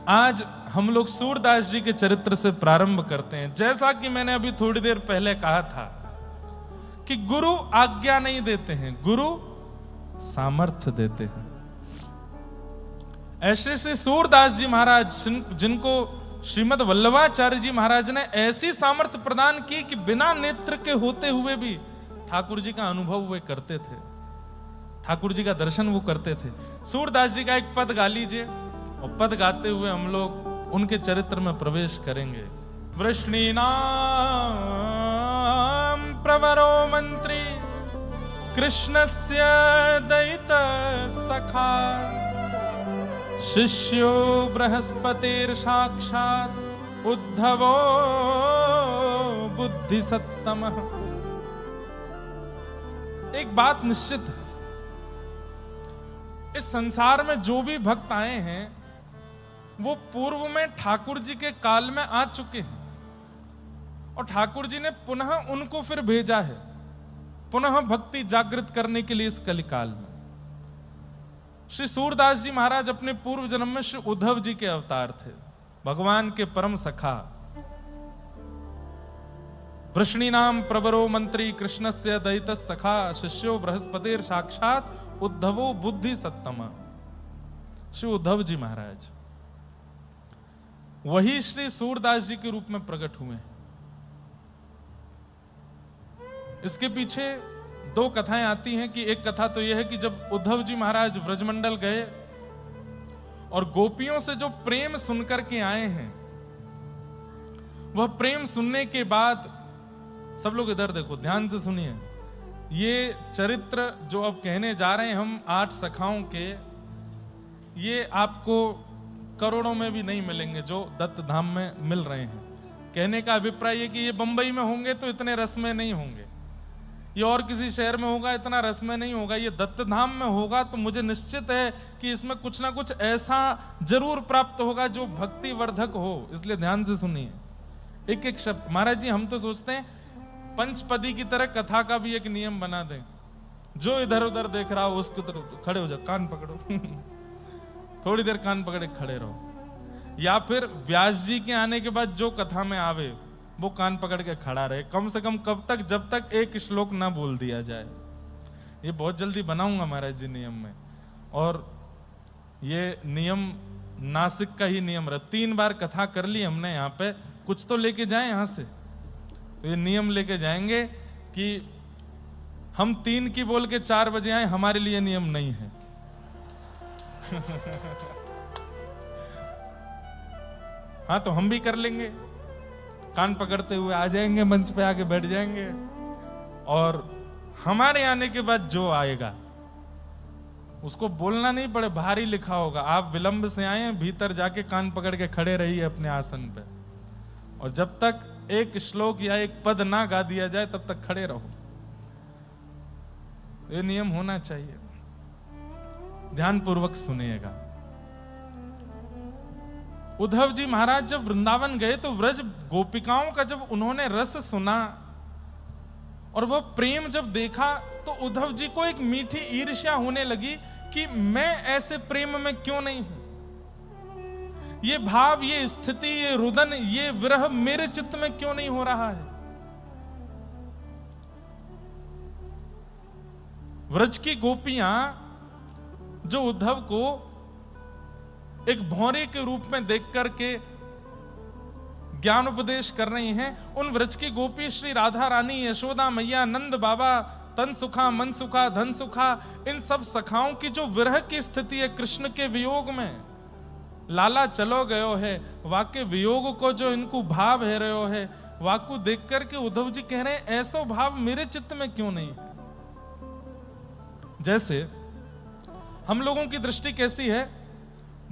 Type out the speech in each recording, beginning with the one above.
आज हम लोग सूरदास जी के चरित्र से प्रारंभ करते हैं। जैसा कि मैंने अभी थोड़ी देर पहले कहा था कि गुरु आज्ञा नहीं देते हैं, गुरु सामर्थ्य देते हैं। ऐसे से सूरदास जी महाराज जिनको श्रीमद वल्लभाचार्य जी महाराज ने ऐसी सामर्थ्य प्रदान की कि बिना नेत्र के होते हुए भी ठाकुर जी का अनुभव वे करते थे, ठाकुर जी का दर्शन वो करते थे। सूरदास जी का एक पद गा लीजिए और पद गाते हुए हम लोग उनके चरित्र में प्रवेश करेंगे। वृष्णीनाम प्रवरो मंत्री कृष्णस्य दयित सखा शिष्यो बृहस्पतिर साक्षात् उद्धवो बुद्धि सत्तमः। एक बात निश्चित है, इस संसार में जो भी भक्त आए हैं वो पूर्व में ठाकुर जी के काल में आ चुके हैं और ठाकुर जी ने पुनः उनको फिर भेजा है पुनः भक्ति जागृत करने के लिए इस कलिकाल में। श्री सूरदास जी महाराज अपने पूर्व जन्म में श्री उद्धव जी के अवतार थे, भगवान के परम सखा। वृष्णी नाम प्रवरो मंत्री कृष्णस्य दयित सखा शिष्यो बृहस्पतिर साक्षात् उद्धवो बुद्धि सत्तम। श्री उद्धव जी महाराज वही श्री सूरदास जी के रूप में प्रकट हुए हैं। इसके पीछे दो कथाएं आती हैं कि एक कथा तो यह है कि जब उद्धव जी महाराज व्रजमंडल गए और गोपियों से जो प्रेम सुनकर के आए हैं, वह प्रेम सुनने के बाद, सब लोग इधर देखो, ध्यान से सुनिए, ये चरित्र जो अब कहने जा रहे हैं हम 8 सखाओं के, ये आपको करोड़ों में भी नहीं मिलेंगे जो दत्त धाम में मिल रहे हैं। कहने का अभिप्राय ये कि ये बंबई में होंगे तो इतने रस में नहीं होंगे, ये और किसी शहर में होगा इतना रस में नहीं होगा, ये दत्त धाम में होगा तो मुझे निश्चित है कि इसमें कुछ ना कुछ ऐसा जरूर प्राप्त होगा जो भक्ति वर्धक हो। इसलिए ध्यान से सुनिए एक एक शब्द। महाराज जी हम तो सोचते हैं पंचपदी की तरह कथा का भी एक नियम बना दें, जो इधर उधर देख रहा हो उसकी तरफ खड़े हो जाओ, कान पकड़ो थोड़ी देर कान पकड़े खड़े रहो, या फिर व्यास जी के आने के बाद जो कथा में आवे वो कान पकड़ के खड़ा रहे, कम से कम कब तक, जब तक एक श्लोक ना बोल दिया जाए। ये बहुत जल्दी बनाऊंगा महाराज जी नियम में, और ये नियम नासिक का ही नियम रहा। 3 बार कथा कर ली हमने यहाँ पे, कुछ तो लेके जाए यहाँ से, तो ये नियम लेके जाएंगे कि हम 3 की बोल के 4 बजे आए, हमारे लिए नियम नहीं है हाँ तो हम भी कर लेंगे, कान पकड़ते हुए आ जाएंगे, मंच पे आके बैठ जाएंगे, और हमारे आने के बाद जो आएगा उसको बोलना नहीं पड़े, बाहर ही लिखा होगा आप विलंब से आए, भीतर जाके कान पकड़ के खड़े रहिए अपने आसन पे, और जब तक एक श्लोक या एक पद ना गा दिया जाए तब तक खड़े रहो। ये नियम होना चाहिए, ध्यान पूर्वक सुनिएगा। उद्धव जी महाराज जब वृंदावन गए तो व्रज गोपिकाओं का जब उन्होंने रस सुना और वह प्रेम जब देखा तो उद्धव जी को एक मीठी ईर्ष्या होने लगी कि मैं ऐसे प्रेम में क्यों नहीं हूं, ये भाव, ये स्थिति, ये रुदन, ये विरह मेरे चित्त में क्यों नहीं हो रहा है। व्रज की गोपियां जो उद्धव को एक भौरे के रूप में देख करके ज्ञान उपदेश कर रही हैं, उन व्रज की गोपी श्री राधा रानी, यशोदा मैया, नंद बाबा, तन सुखा, मन सुखा, धन सुखा, इन सब सखाओं की जो विरह की स्थिति है कृष्ण के वियोग में, लाला चलो गयो है, वाके वियोग को जो इनको भाव है रहो है, वाकु देख करके उद्धव जी कह रहे हैं ऐसा भाव मेरे चित्त में क्यों नहीं है। जैसे हम लोगों की दृष्टि कैसी है,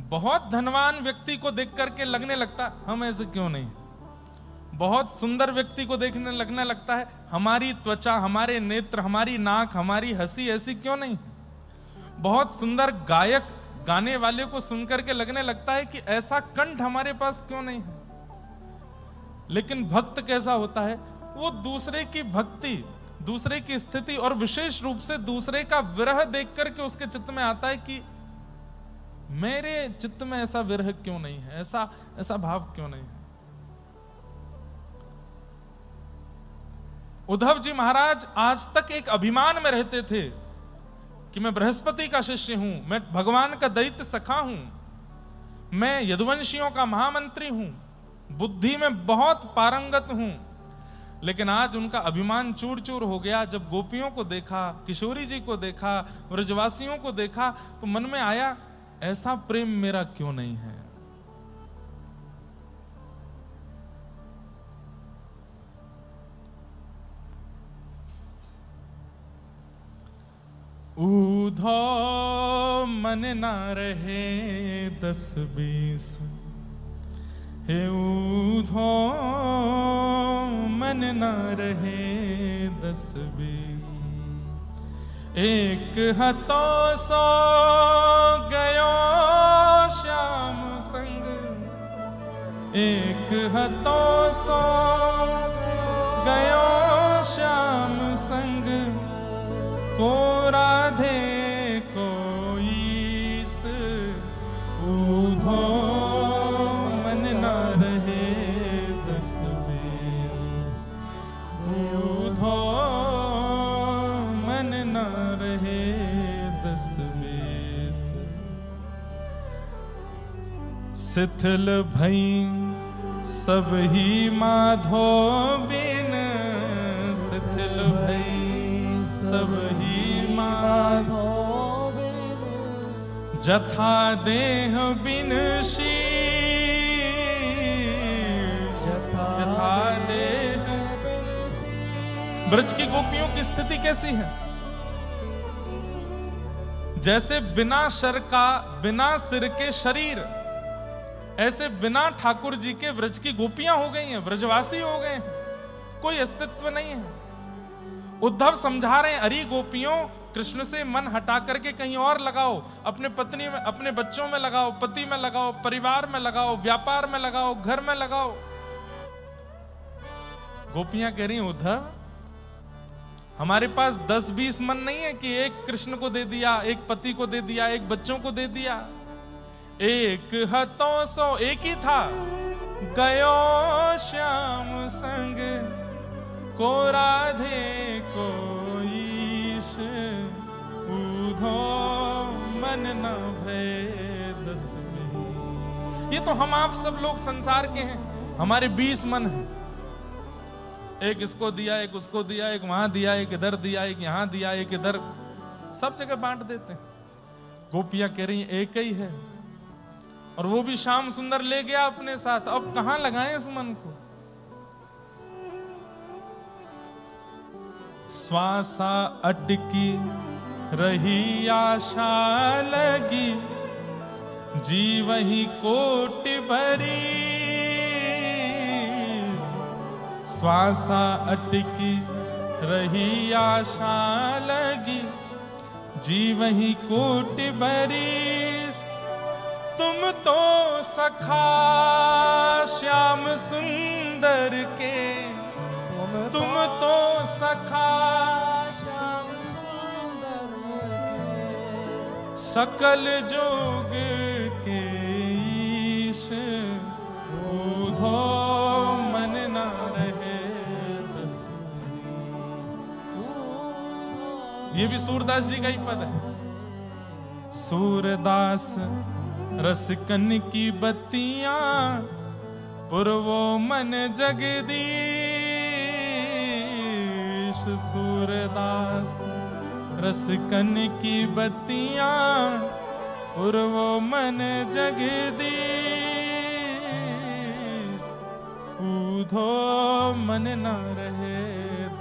बहुत धनवान व्यक्ति को देख करके लगने लगता हम ऐसे क्यों नहीं, बहुत सुंदर व्यक्ति को देखने लगने लगता है हमारी त्वचा, हमारे नेत्र, हमारी नाक, हमारी हंसी ऐसी क्यों नहीं, बहुत सुंदर गायक गाने वाले को सुनकर के लगने लगता है कि ऐसा कंठ हमारे पास क्यों नहीं है। लेकिन भक्त कैसा होता है, वो दूसरे की भक्ति, दूसरे की स्थिति और विशेष रूप से दूसरे का विरह देख करके उसके चित्त में आता है कि मेरे चित्त में ऐसा विरह क्यों नहीं है, ऐसा भाव क्यों नहीं है। उद्धव जी महाराज आज तक एक अभिमान में रहते थे कि मैं बृहस्पति का शिष्य हूं, मैं भगवान का दैत्य सखा हूं, मैं यदुवंशियों का महामंत्री हूं, बुद्धि में बहुत पारंगत हूं। लेकिन आज उनका अभिमान चूर चूर हो गया। जब गोपियों को देखा, किशोरी जी को देखा, ब्रजवासियों को देखा, तो मन में आया ऐसा प्रेम मेरा क्यों नहीं है। ऊधो मन ना रहे 10-20, हे ऊधो मन ना रहे 10-20, एक हतो सो गयो श्याम संग, एक हतो सो गयो श्याम संग, को राधे को ईस, ऊधो मन न रहे 10-20, ऊधो मन न रहे 10-20, शिथिल भई सब ही माधो बिन, शिथिल भई सब ही माधो बिन, जथा देह बिन शीश, यथा देह बिन शीश। ब्रज की गोपियों की स्थिति कैसी है? जैसे बिना शर का, बिना सिर के शरीर, ऐसे बिना ठाकुर जी के ब्रज की गोपियां हो गई हैं, ब्रजवासी हो गए हैं, कोई अस्तित्व नहीं है। उद्धव समझा रहे हैं, अरे गोपियों, कृष्ण से मन हटा करके कहीं और लगाओ, अपने पत्नी में, अपने बच्चों में लगाओ, पति में लगाओ, परिवार में लगाओ, व्यापार में लगाओ, घर में लगाओ। गोपियां कह रही हैं, उद्धव हमारे पास 10-20 मन नहीं है कि एक कृष्ण को दे दिया, एक पति को दे दिया, एक बच्चों को दे दिया। एक हतों सो, एक ही था, गयो श्याम संग, को राधे को ईश, ऊधो मन न भय 10-20। ये तो हम आप सब लोग संसार के हैं, हमारे 20 मन हैं, एक इसको दिया, एक उसको दिया, एक वहां दिया, एक इधर दिया, एक यहां दिया, एक इधर, सब जगह बांट देते हैं। गोपियां कह रही हैं एक ही है, और वो भी श्याम सुंदर ले गया अपने साथ, अब कहां लगाएं इस मन को। श्वासा अटकी रही आशा लगी, जी वही कोटि भरी, श्वासा अटकी रही आशा लगी, जी वही कोटि भरी। तुम तो सखा श्याम सुंदर के, तुम तो सखा श्याम सुंदर के, सकल जोग के ईश, ऊधो मन न रहे 10-20। ये भी सूरदास जी का ही पद है। सूरदास रसकन की बत्तियां, पुरवो मन जगदीश, सूरदास रसकन की बत्तियां, पुरवो मन जगदीश, ऊधो मन न रहे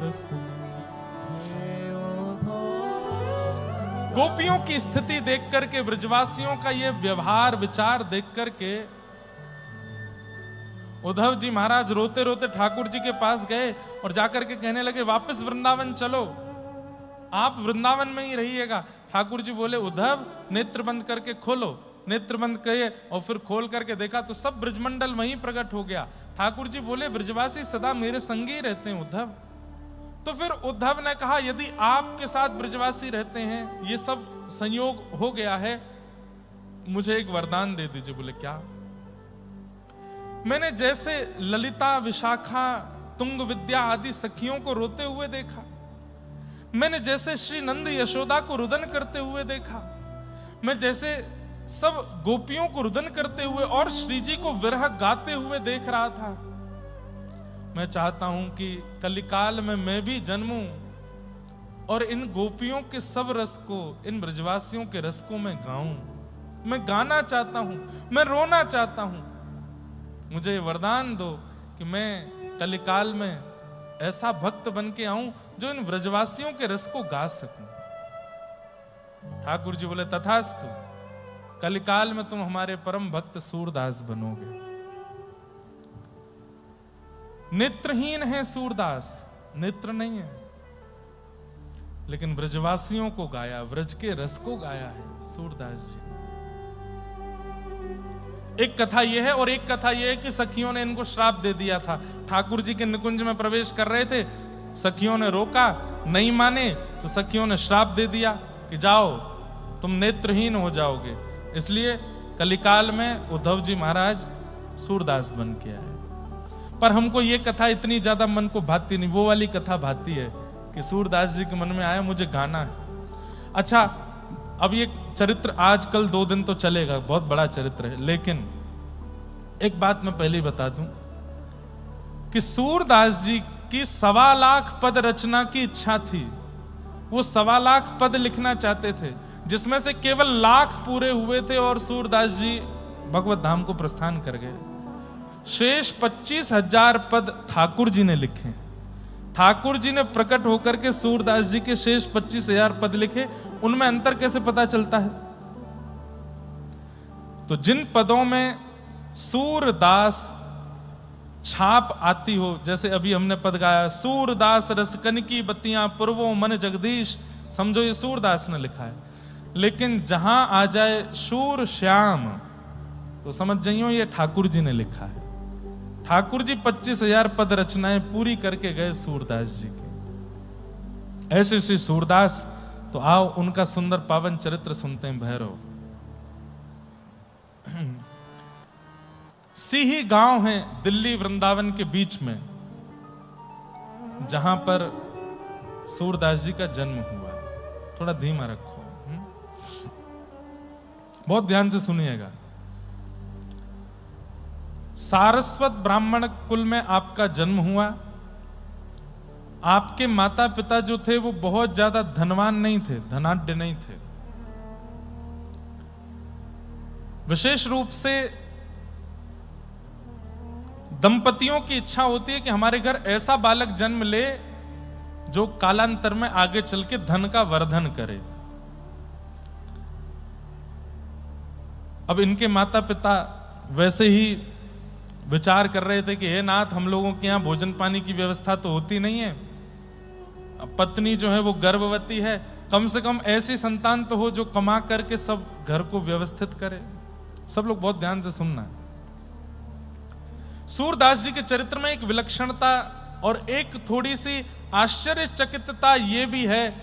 10-20। गोपियों की स्थिति देख करके, ब्रजवासियों का ये व्यवहार विचार देख करके, उद्धव जी महाराज रोते रोते ठाकुर जी के पास गए और जाकर के कहने लगे, वापस वृंदावन चलो, आप वृंदावन में ही रहिएगा। ठाकुर जी बोले, उद्धव नेत्र बंद करके खोलो। नेत्र बंद किए और फिर खोल करके देखा तो सब ब्रजमंडल वहीं प्रकट हो गया। ठाकुर जी बोले, ब्रजवासी सदा मेरे संग ही रहते हैं उद्धव। तो फिर उद्धव ने कहा, यदि आपके साथ ब्रजवासी रहते हैं, ये सब संयोग हो गया है, मुझे एक वरदान दे दीजिए। बोले क्या? मैंने जैसे ललिता, विशाखा, तुंग विद्या आदि सखियों को रोते हुए देखा, मैंने जैसे श्री नंद यशोदा को रुदन करते हुए देखा, मैं जैसे सब गोपियों को रुदन करते हुए और श्री जी को विरह गाते हुए देख रहा था, मैं चाहता हूं कि कलिकाल में मैं भी जन्मूं और इन गोपियों के सब रस को, इन ब्रजवासियों के रस को मैं गाऊं। मैं गाना चाहता हूं, मैं रोना चाहता हूं। मुझे वरदान दो कि मैं कलिकाल में ऐसा भक्त बन के आऊं जो इन ब्रजवासियों के रस को गा सकूं। ठाकुर जी बोले तथास्तु, कलिकाल में तुम हमारे परम भक्त सूरदास बनोगे। नेत्रहीन है सूरदास, नेत्र नहीं है, लेकिन ब्रजवासियों को गाया, ब्रज के रस को गाया है सूरदास जी। एक कथा यह है, और एक कथा यह है कि सखियों ने इनको श्राप दे दिया था। ठाकुर जी के निकुंज में प्रवेश कर रहे थे, सखियों ने रोका, नहीं माने तो सखियों ने श्राप दे दिया कि जाओ तुम नेत्रहीन हो जाओगे। इसलिए कलिकाल में उद्धव जी महाराज सूरदास बन के आए। पर हमको ये कथा इतनी ज्यादा मन को भाती नहीं, वो वाली कथा भाती है कि सूरदास जी के मन में आया मुझे गाना है। अच्छा, अब ये चरित्र आजकल 2 दिन तो चलेगा, बहुत बड़ा चरित्र है, लेकिन एक बात मैं पहले ही बता दूं कि सूरदास जी की 1.25 लाख पद रचना की इच्छा थी। वो 1.25 लाख पद लिखना चाहते थे, जिसमें से केवल 1 लाख पूरे हुए थे और सूरदास जी भगवत धाम को प्रस्थान कर गए। शेष 25,000 पद ठाकुर जी ने लिखे। ठाकुर जी ने प्रकट होकर के सूरदास जी के शेष 25,000 पद लिखे। उनमें अंतर कैसे पता चलता है? तो जिन पदों में सूरदास छाप आती हो, जैसे अभी हमने पद गाया, सूरदास रसकन की बत्तियां पूर्वो मन जगदीश, समझो ये सूरदास ने लिखा है। लेकिन जहां आ जाए शूर श्याम तो समझ जाइयो ये ठाकुर जी ने लिखा है। ठाकुर जी 25,000 पद रचनाएं पूरी करके गए सूरदास जी की। ऐसे श्री सूरदास, तो आओ उनका सुंदर पावन चरित्र सुनते हैं। भैरव सिही गांव है दिल्ली वृंदावन के बीच में, जहां पर सूरदास जी का जन्म हुआ। थोड़ा धीमा रखो, बहुत ध्यान से सुनिएगा। सारस्वत ब्राह्मण कुल में आपका जन्म हुआ। आपके माता पिता जो थे वो बहुत ज्यादा धनवान नहीं थे, धनाढ्य नहीं थे। विशेष रूप से दंपतियों की इच्छा होती है कि हमारे घर ऐसा बालक जन्म ले जो कालांतर में आगे चल के धन का वर्धन करे। अब इनके माता पिता वैसे ही विचार कर रहे थे कि हे नाथ, हम लोगों के यहाँ भोजन पानी की व्यवस्था तो होती नहीं है, पत्नी जो है वो गर्भवती है, कम से कम ऐसी संतान तो हो जो कमा करके सब घर को व्यवस्थित करे। सब लोग बहुत ध्यान से सुनना है। सूरदास जी के चरित्र में एक विलक्षणता और एक थोड़ी सी आश्चर्यचकितता ये भी है,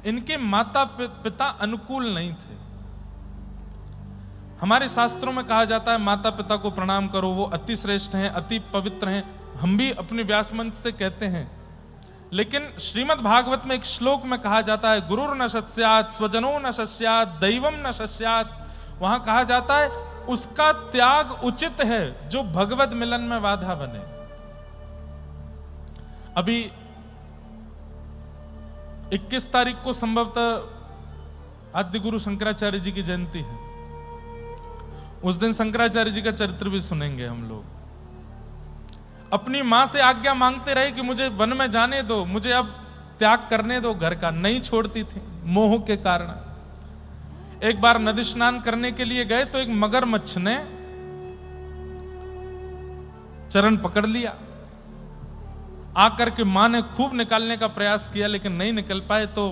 इनके माता पिता अनुकूल नहीं थे। हमारे शास्त्रों में कहा जाता है माता पिता को प्रणाम करो, वो अति श्रेष्ठ हैं, अति पवित्र हैं। हम भी अपने व्यास मंच से कहते हैं, लेकिन श्रीमद् भागवत में एक श्लोक में कहा जाता है गुरुर न शस्यात्, स्वजनो न शस्यात्, दैवम न शस्यात्। वहां कहा जाता है उसका त्याग उचित है जो भगवत मिलन में बाधा बने। अभी 21 तारीख को संभवतः आद्य गुरु शंकराचार्य जी की जयंती है। उस दिन शंकराचार्य जी का चरित्र भी सुनेंगे हम लोग। अपनी मां से आज्ञा मांगते रहे कि मुझे वन में जाने दो, मुझे अब त्याग करने दो घर का, नहीं छोड़ती थी मोह के कारण। एक बार नदी स्नान करने के लिए गए तो एक मगरमच्छ ने चरण पकड़ लिया। आकर के मां ने खूब निकालने का प्रयास किया लेकिन नहीं निकल पाए। तो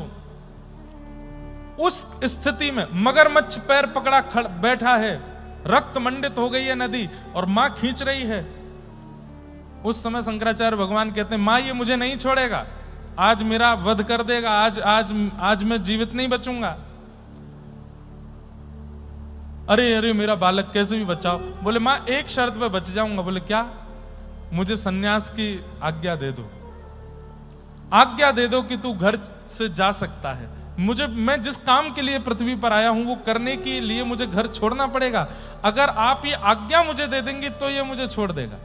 उस स्थिति में मगरमच्छ पैर पकड़ा बैठा है, रक्त मंडित हो गई है नदी और मां खींच रही है। उस समय शंकराचार्य भगवान कहते हैं मां ये मुझे नहीं छोड़ेगा, आज मेरा वध कर देगा, आज मैं जीवित नहीं बचूंगा। अरे अरे मेरा बालक कैसे भी बचाओ। बोले माँ एक शर्त पे बच जाऊंगा। बोले क्या? मुझे सन्यास की आज्ञा दे दो, आज्ञा दे दो कि तू घर से जा सकता है। मैं जिस काम के लिए पृथ्वी पर आया हूं वो करने के लिए मुझे घर छोड़ना पड़ेगा। अगर आप ये आज्ञा मुझे दे देंगे तो ये मुझे छोड़ देगा।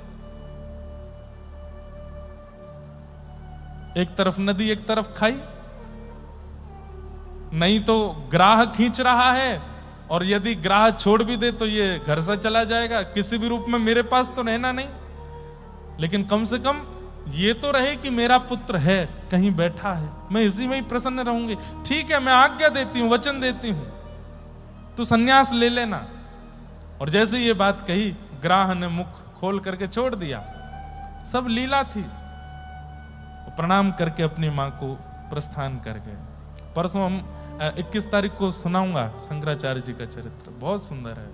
एक तरफ नदी एक तरफ खाई, नहीं तो ग्राह खींच रहा है, और यदि ग्राह छोड़ भी दे तो ये घर से चला जाएगा। किसी भी रूप में मेरे पास तो रहना नहीं, लेकिन कम से कम ये तो रहे कि मेरा पुत्र है, कहीं बैठा है, मैं इसी में ही प्रसन्न रहूंगी। ठीक है, मैं आज्ञा देती हूं, वचन देती हूं, तू सन्यास ले लेना। और जैसे ये बात कही, ग्राह ने मुख खोल करके छोड़ दिया। सब लीला थी। प्रणाम करके अपनी मां को प्रस्थान कर गए। परसों हम 21 तारीख को सुनाऊंगा शंकराचार्य जी का चरित्र, बहुत सुंदर है।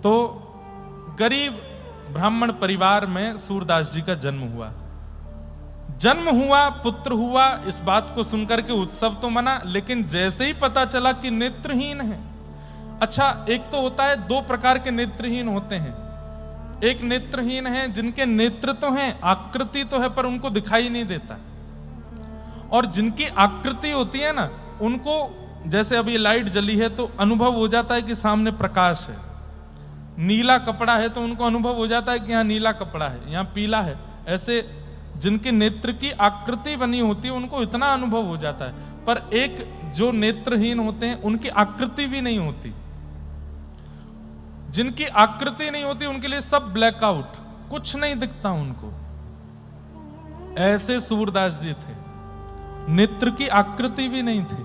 तो गरीब ब्राह्मण परिवार में सूरदास जी का जन्म हुआ। पुत्र हुआ, इस बात को सुनकर के उत्सव तो मना, लेकिन जैसे ही पता चला कि नेत्रहीन है। अच्छा, एक तो होता है, दो प्रकार के नेत्रहीन होते हैं। एक नेत्रहीन है जिनके नेत्र तो हैं, आकृति तो है, पर उनको दिखाई नहीं देता। और जिनकी आकृति होती है ना, उनको जैसे अभी लाइट जली है तो अनुभव हो जाता है कि सामने प्रकाश है। नीला कपड़ा है तो उनको अनुभव हो जाता है कि यहाँ नीला कपड़ा है, यहाँ पीला है। ऐसे जिनके नेत्र की आकृति बनी होती है उनको इतना अनुभव हो जाता है। पर एक जो नेत्रहीन होते हैं उनकी आकृति भी नहीं होती। जिनकी आकृति नहीं होती उनके लिए सब ब्लैकआउट, कुछ नहीं दिखता उनको। ऐसे सूरदास जी थे, नेत्र की आकृति भी नहीं थी।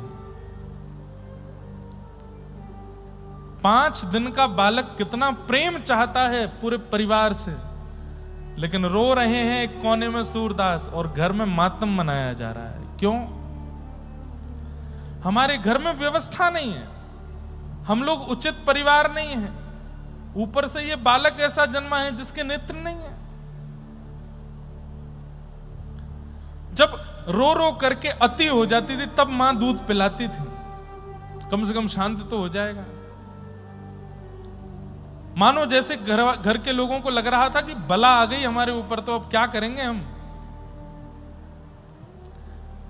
5 दिन का बालक कितना प्रेम चाहता है पूरे परिवार से, लेकिन रो रहे हैं एक कोने में सूरदास, और घर में मातम मनाया जा रहा है। क्यों? हमारे घर में व्यवस्था नहीं है, हम लोग उचित परिवार नहीं है, ऊपर से ये बालक ऐसा जन्मा है जिसके नेत्र नहीं है। जब रो रो करके अति हो जाती थी तब मां दूध पिलाती थी, कम से कम शांति तो हो जाएगा। मानो जैसे घर के लोगों को लग रहा था कि बला आ गई हमारे ऊपर, तो अब क्या करेंगे हम।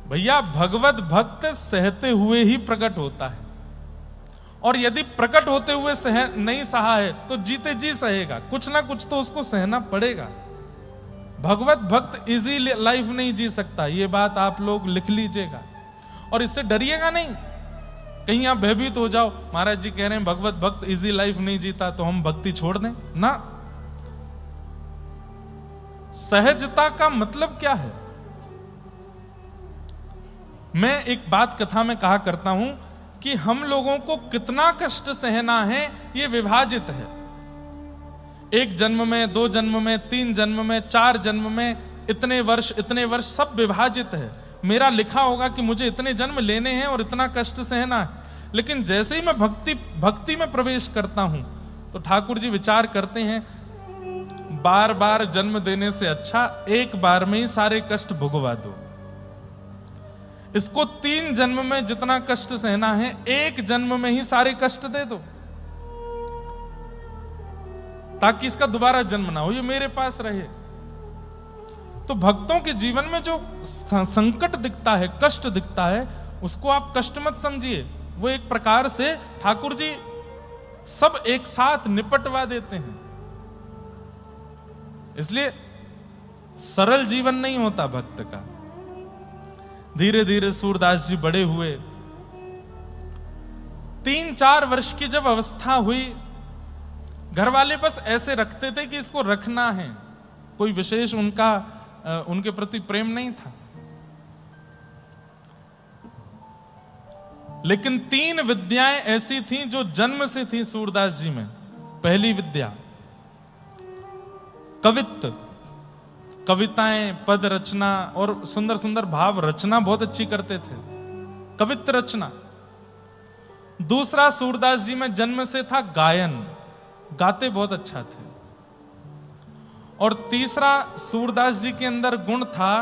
भैया, भगवत भक्त सहते हुए ही प्रकट होता है, और यदि प्रकट होते हुए नहीं सहा है तो जीते जी सहेगा। कुछ ना कुछ तो उसको सहना पड़ेगा। भगवत भक्त इजी लाइफ नहीं जी सकता, ये बात आप लोग लिख लीजिएगा, और इससे डरिएगा नहीं। कहीं आप भयभीत हो जाओ, महाराज जी कह रहे हैं भगवत भक्त इजी लाइफ नहीं जीता तो हम भक्ति छोड़ दें ना। सहजता का मतलब क्या है? मैं एक बात कथा में कहा करता हूं कि हम लोगों को कितना कष्ट सहना है ये विभाजित है। 1 जन्म में, 2 जन्म में, 3 जन्म में, 4 जन्म में, इतने वर्ष सब विभाजित है। मेरा लिखा होगा कि मुझे इतने जन्म लेने हैं और इतना कष्ट सहना है। लेकिन जैसे ही मैं भक्ति में प्रवेश करता हूं तो ठाकुर जी विचार करते हैं, बार बार जन्म देने से अच्छा एक बार में ही सारे कष्ट भुगवा दो। इसको 3 जन्म में जितना कष्ट सहना है 1 जन्म में ही सारे कष्ट दे दो, ताकि इसका दोबारा जन्म ना हो, ये मेरे पास रहे। तो भक्तों के जीवन में जो संकट दिखता है, कष्ट दिखता है, उसको आप कष्ट मत समझिए। वो एक प्रकार से ठाकुर जी सब एक साथ निपटवा देते हैं। इसलिए सरल जीवन नहीं होता भक्त का। धीरे धीरे सूरदास जी बड़े हुए। 3-4 वर्ष की जब अवस्था हुई, घर वाले बस ऐसे रखते थे कि इसको रखना है, कोई विशेष उनके प्रति प्रेम नहीं था। लेकिन 3 विद्याएं ऐसी थीं जो जन्म से थी सूरदास जी में। पहली विद्या कवित्व, कविताएं, पद रचना और सुंदर सुंदर भाव रचना बहुत अच्छी करते थे, कवित्व रचना। दूसरा, सूरदास जी में जन्म से था गायन, गाते बहुत अच्छा थे। और तीसरा, सूरदास जी के अंदर गुण था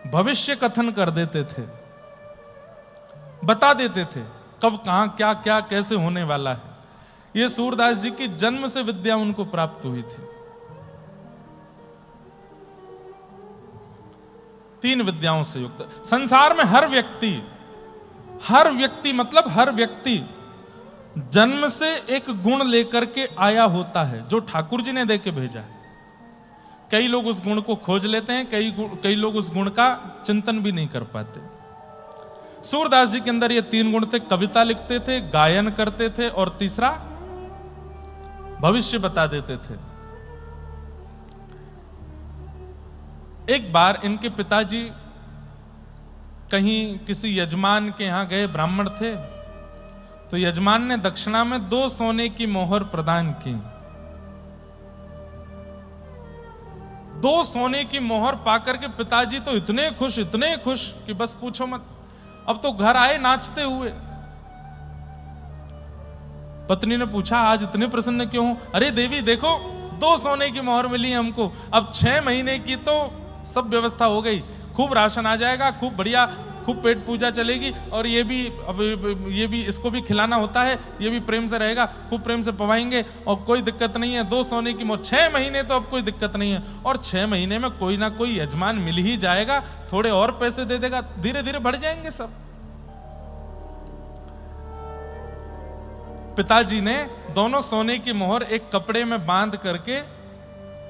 भविष्य कथन कर देते थे। बता देते थे कब कहां क्या क्या कैसे होने वाला है। ये सूरदास जी की जन्म से विद्या उनको प्राप्त हुई थी। 3 विद्याओं से युक्त। संसार में हर व्यक्ति मतलब हर व्यक्ति जन्म से एक गुण लेकर के आया होता है जो ठाकुर जी ने दे के भेजा है। कई लोग उस गुण को खोज लेते हैं, कई लोग उस गुण का चिंतन भी नहीं कर पाते। सूरदास जी के अंदर ये 3 गुण थे। कविता लिखते थे, गायन करते थे और तीसरा भविष्य बता देते थे। एक बार इनके पिताजी कहीं किसी यजमान के यहां गए, ब्राह्मण थे, तो यजमान ने दक्षिणा में 2 सोने की मोहर प्रदान की। 2 सोने की मोहर पाकर के पिताजी तो इतने खुश कि बस पूछो मत। अब तो घर आए नाचते हुए। पत्नी ने पूछा आज इतने प्रसन्न क्यों हो? अरे देवी देखो 2 सोने की मोहर मिली है हमको, अब 6 महीने की तो सब व्यवस्था हो गई, खूब राशन आ जाएगा, खूब बढ़िया, खूब पेट पूजा चलेगी, और ये भी इसको भी खिलाना होता है, ये भी प्रेम से रहेगा, खूब प्रेम से पवाएंगे और कोई दिक्कत नहीं है। 2 सोने की मोहर, 6 महीने तो अब कोई दिक्कत नहीं है, और 6 महीने में कोई ना कोई यजमान मिल ही जाएगा, थोड़े और पैसे दे देगा, धीरे धीरे बढ़ जाएंगे सब। पिताजी ने दोनों सोने की मोहर एक कपड़े में बांध करके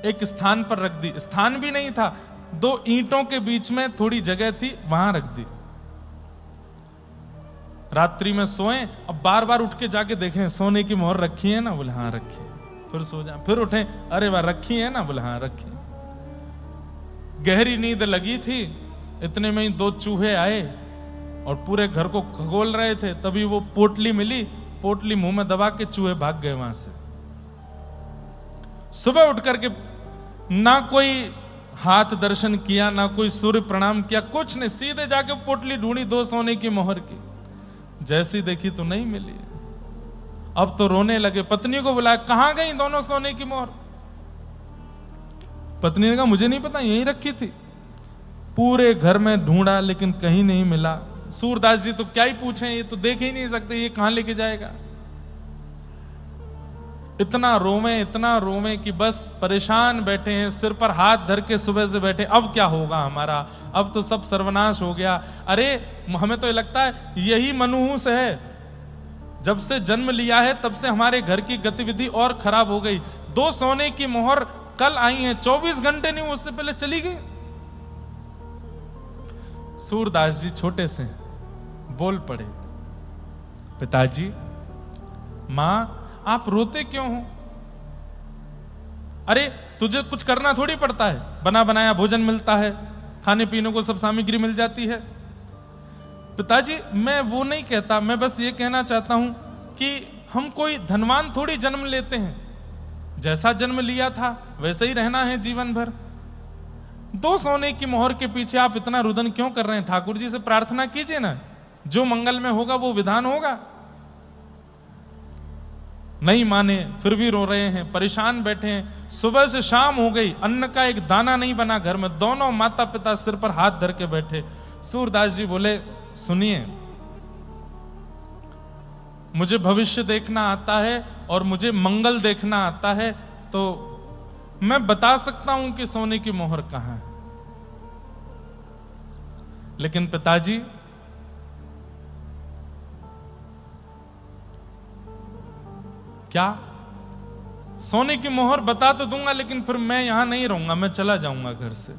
एक स्थान पर रख दी। स्थान भी नहीं था, 2 ईंटों के बीच में थोड़ी जगह थी, वहां रख दी। रात्रि में सोए, अब बार बार उठ के जाके देखें सोने की मोहर रखी है ना, बोले हाँ रखी है। फिर सो जाए, फिर उठे, अरे वाह रखी है ना, बोले हाँ रखी। गहरी नींद लगी थी, इतने में ही 2 चूहे आए और पूरे घर को खगोल रहे थे। तभी वो पोटली मिली, पोटली मुंह में दबा के चूहे भाग गए वहां से। सुबह उठ करके ना कोई हाथ दर्शन किया, ना कोई सूर्य प्रणाम किया, कुछ नहीं, सीधे जाके पोटली ढूंढी 2 सोने की मोहर की। जैसी देखी तो नहीं मिली। अब तो रोने लगे, पत्नी को बुलाया, कहां गई दोनों सोने की मोहर? पत्नी ने कहा मुझे नहीं पता, यहीं रखी थी। पूरे घर में ढूंढा लेकिन कहीं नहीं मिला। सूरदास जी तो क्या ही पूछें, ये तो देख ही नहीं सकते, ये कहां लेके जाएगा। इतना रोवे कि बस परेशान बैठे हैं, सिर पर हाथ धर के सुबह से बैठे, अब क्या होगा हमारा, अब तो सब सर्वनाश हो गया। अरे हमें तो ये लगता है यही मनहूस है, जब से जन्म लिया है तब से हमारे घर की गतिविधि और खराब हो गई। 2 सोने की मोहर कल आई है, 24 घंटे नहीं उससे पहले चली गई। सूरदास जी छोटे से बोल पड़े, पिताजी, मां आप रोते क्यों हो? अरे तुझे कुछ करना थोड़ी पड़ता है, बना बनाया भोजन मिलता है, खाने पीने को सब सामग्री मिल जाती है। पिताजी मैं वो नहीं कहता, मैं बस ये कहना चाहता हूं कि हम कोई धनवान थोड़ी जन्म लेते हैं, जैसा जन्म लिया था वैसे ही रहना है जीवन भर। 2 सोने की मोहर के पीछे आप इतना रुदन क्यों कर रहे हैं? ठाकुर जी से प्रार्थना कीजिए ना, जो मंगल में होगा वो विधान होगा। नहीं माने, फिर भी रो रहे हैं, परेशान बैठे हैं। सुबह से शाम हो गई, अन्न का एक दाना नहीं बना घर में। दोनों माता पिता सिर पर हाथ धर के बैठे। सूरदास जी बोले, सुनिए, मुझे भविष्य देखना आता है और मुझे मंगल देखना आता है, तो मैं बता सकता हूं कि सोने की मोहर कहां है। लेकिन पिताजी, क्या? सोने की मोहर बता तो दूंगा, लेकिन फिर मैं यहां नहीं रहूंगा, मैं चला जाऊंगा घर से।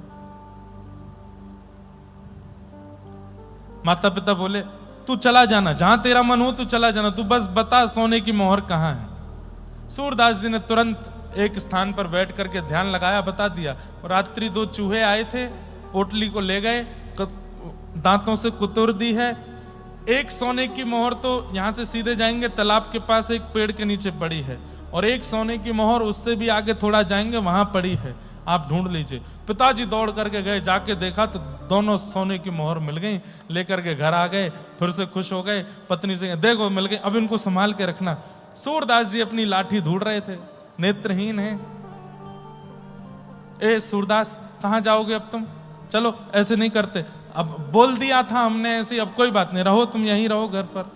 माता पिता बोले, तू चला जाना, जहां तेरा मन हो तू चला जाना, तू बस बता सोने की मोहर कहां है। सूरदास जी ने तुरंत एक स्थान पर बैठ करके ध्यान लगाया, बता दिया। रात्रि 2 चूहे आए थे, पोटली को ले गए, दांतों से कुतुर दी है। एक सोने की मोहर तो यहां से सीधे जाएंगे, तालाब के पास एक पेड़ के नीचे पड़ी है, और एक सोने की मोहर उससे भी आगे थोड़ा जाएंगे, वहां पड़ी है, आप ढूंढ लीजिए। पिताजी दौड़ करके गए, जाके देखा तो दोनों सोने की मोहर मिल गई। लेकर के घर आ गए, फिर से खुश हो गए। पत्नी से देखो मिल गई, अब इनको संभाल के रखना। सूरदास जी अपनी लाठी ढूंढ रहे थे, नेत्रहीन है। ए सूरदास, कहां जाओगे अब तुम? चलो ऐसे नहीं करते, अब बोल दिया था हमने ऐसे, अब कोई बात नहीं, रहो तुम यहीं रहो घर पर।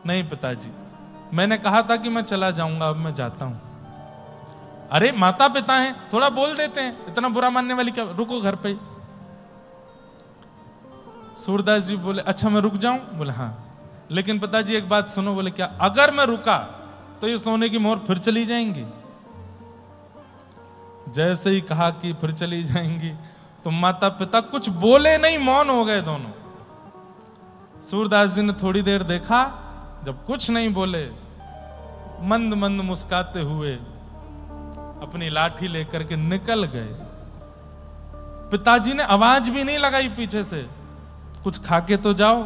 नहीं पिताजी, मैंने कहा था कि मैं चला जाऊंगा, अब मैं जाता हूं। अरे माता पिता हैं, थोड़ा बोल देते हैं, इतना बुरा मानने वाली क्या, रुको घर पे। सूरदास जी बोले अच्छा मैं रुक जाऊं? बोले हाँ, लेकिन पिताजी एक बात सुनो। बोले क्या? अगर मैं रुका तो ये सोने की मोहर फिर चली जाएंगी। जैसे ही कहा कि फिर चली जाएंगी, तो माता पिता कुछ बोले नहीं, मौन हो गए दोनों। सूरदास जी ने थोड़ी देर देखा, जब कुछ नहीं बोले, मंद मंद मुस्काते हुए अपनी लाठी लेकर के निकल गए। पिताजी ने आवाज भी नहीं लगाई पीछे से, कुछ खाके तो जाओ।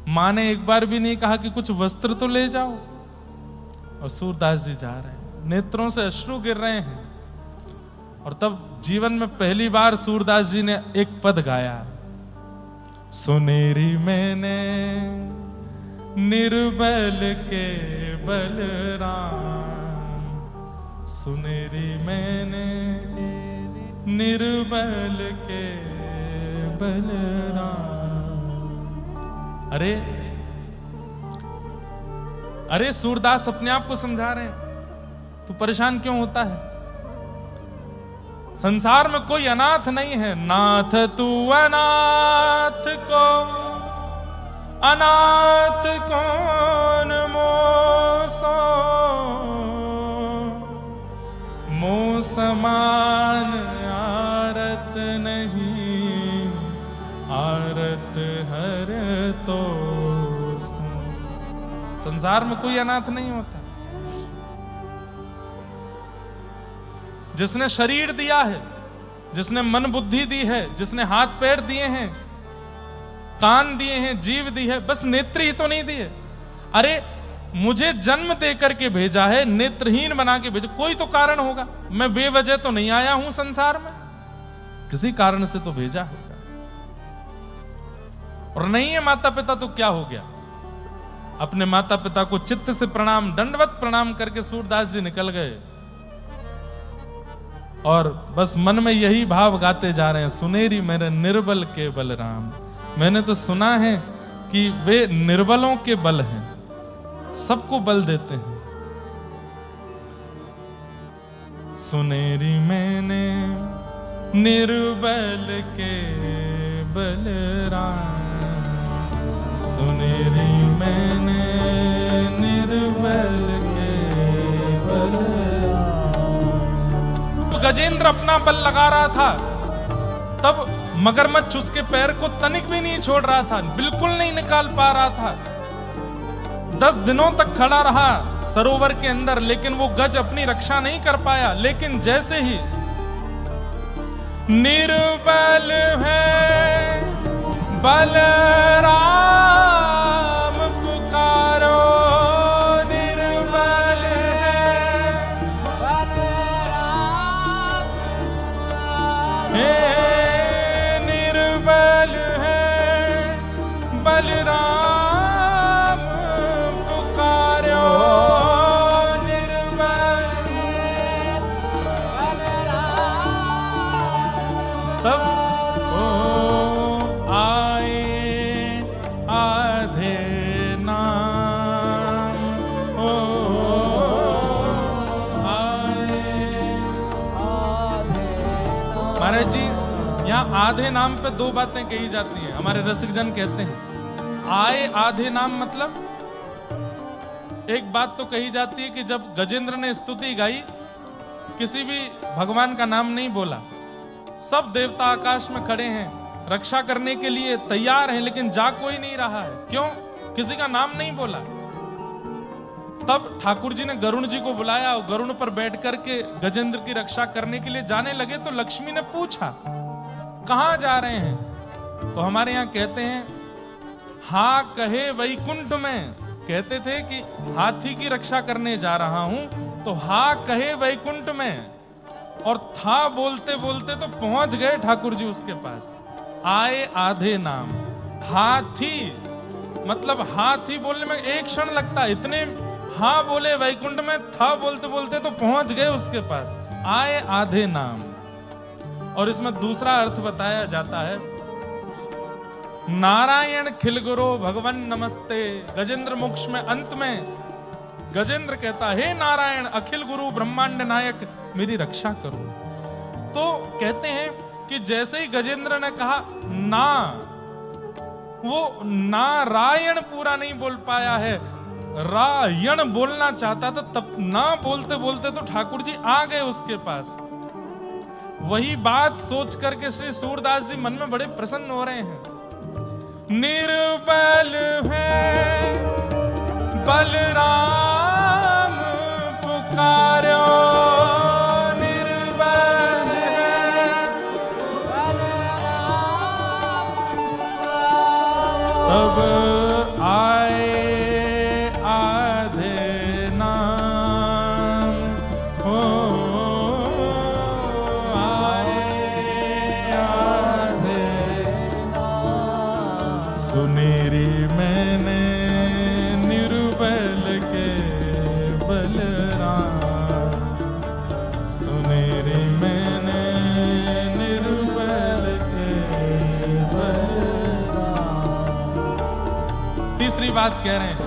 मां ने एक बार भी नहीं कहा कि कुछ वस्त्र तो ले जाओ। और सूरदास जी जा रहे हैं, नेत्रों से अश्रु गिर रहे हैं। और तब जीवन में पहली बार सूरदास जी ने एक पद गाया, सुनेरी मैंने निर्बल के बलराम, सुनेरी मैंने निर्बल के बलराम। अरे अरे सूरदास अपने आप को समझा रहे हैं, तू परेशान क्यों होता है? संसार में कोई अनाथ नहीं है। नाथ तू अनाथ को अनाथ कौन मोसो, मोह समान आरत नहीं, आरत हर तो। संसार में कोई अनाथ नहीं होता। जिसने शरीर दिया है, जिसने मन बुद्धि दी है, जिसने हाथ पैर दिए हैं, कान दिए हैं, जीव दी है, बस नेत्र ही तो नहीं दिए। अरे मुझे जन्म दे करके भेजा है, नेत्रहीन बना के भेजा, कोई तो कारण होगा। मैं बेवजह तो नहीं आया हूं संसार में, किसी कारण से तो भेजा होगा। और नहीं है माता पिता तो क्या हो गया? अपने माता पिता को चित्त से प्रणाम, दंडवत प्रणाम करके सूरदास जी निकल गए। और बस मन में यही भाव गाते जा रहे हैं, सुनेरी मेरे निर्बल के बलराम। मैंने तो सुना है कि वे निर्बलों के बल हैं, सबको बल देते हैं। सुनेरी मैंने निर्बल के बलराम, सुनेरी मैंने निर्बल के बलराम। गजेंद्र अपना बल लगा रहा था, तब मगरमच्छ उसके पैर को तनिक भी नहीं छोड़ रहा था, बिल्कुल नहीं निकाल पा रहा था। 10 दिनों तक खड़ा रहा सरोवर के अंदर, लेकिन वो गज अपनी रक्षा नहीं कर पाया। लेकिन जैसे ही निर्बल है बलराम पुकारो, निर्बल है बलराम, हे निर्बल है बलराम पुकारो, निर्बल है बलराम। तब महाराज जी, यहाँ आधे नाम पे 2 बातें कही जाती हैं। हमारे रसिक जन कहते हैं आए आधे नाम, मतलब एक बात तो कही जाती है कि जब गजेंद्र ने स्तुति गाई, किसी भी भगवान का नाम नहीं बोला, सब देवता आकाश में खड़े हैं, रक्षा करने के लिए तैयार हैं, लेकिन जा कोई नहीं रहा है। क्यों? किसी का नाम नहीं बोला। तब ठाकुर जी ने गरुण जी को बुलाया और गरुण पर बैठ करके गजेंद्र की रक्षा करने के लिए जाने लगे। तो लक्ष्मी ने पूछा कहां जा रहे हैं? तो हमारे यहां कहते हैं हा कहे वैकुंठ में। कहते थे कि हाथी की रक्षा करने जा रहा हूं, तो हा कहे वैकुंठ में, और था बोलते बोलते तो पहुंच गए ठाकुर जी उसके पास। आए आधे नाम, हाथी मतलब हाथी बोलने में एक क्षण लगता है, इतने हाँ बोले वैकुंठ में, था बोलते बोलते तो पहुंच गए उसके पास। आए आधे नाम। और इसमें दूसरा अर्थ बताया जाता है नारायण खिलगुरो भगवन नमस्ते। गजेंद्र मोक्ष में अंत में गजेंद्र कहता, हे नारायण अखिल गुरु ब्रह्मांड नायक मेरी रक्षा करो। तो कहते हैं कि जैसे ही गजेंद्र ने कहा ना, वो नारायण पूरा नहीं बोल पाया है, रायण बोलना चाहता था, तब ना बोलते बोलते तो ठाकुर जी आ गए उसके पास। वही बात सोच करके श्री सूरदास जी मन में बड़े प्रसन्न हो रहे हैं। निर्बल है बलराम पुकारो, निर्बल है बलराम पुकारो, तब आए आधे नाम हो, सुनेरी मैंने निर्बल के बलराम, सुनेरी मैंने निर्बल के बलराम। तीसरी बात कह रहे हैं,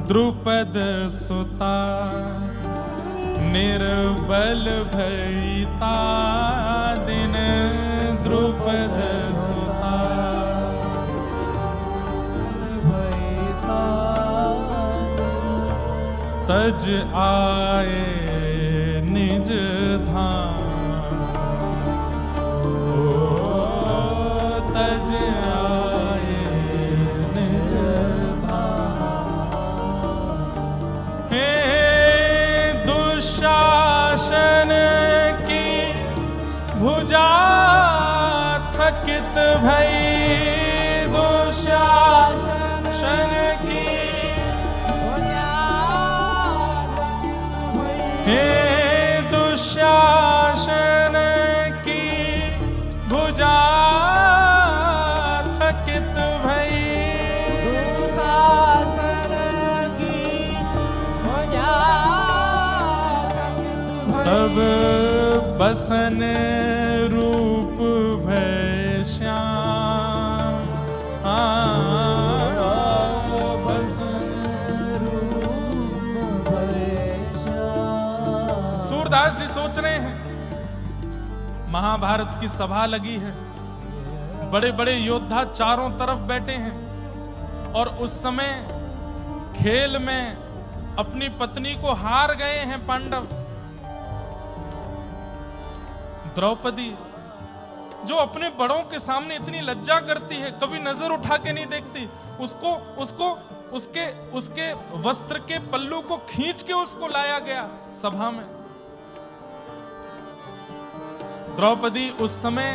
द्रुपद सुता निर्बल भईता दिन, द्रुपद सुता तज आए निज धाम, तज आए निज धाम। हे दुशासन की भुजा थकित भई, दुशासन की हे दुशासन की भुजा थकित भई, दुशासन की भुजा थकित भई, तब बसन रूप भय श्याम, सूरदास जी सोच रहे हैं, महाभारत की सभा लगी है, बड़े बड़े योद्धा चारों तरफ बैठे हैं, और उस समय खेल में अपनी पत्नी को हार गए हैं पांडव। द्रौपदी जो अपने बड़ों के सामने इतनी लज्जा करती है, कभी नजर उठा के नहीं देखती, उसको उसके वस्त्र के पल्लू को खींच के उसको लाया गया सभा में। द्रौपदी उस समय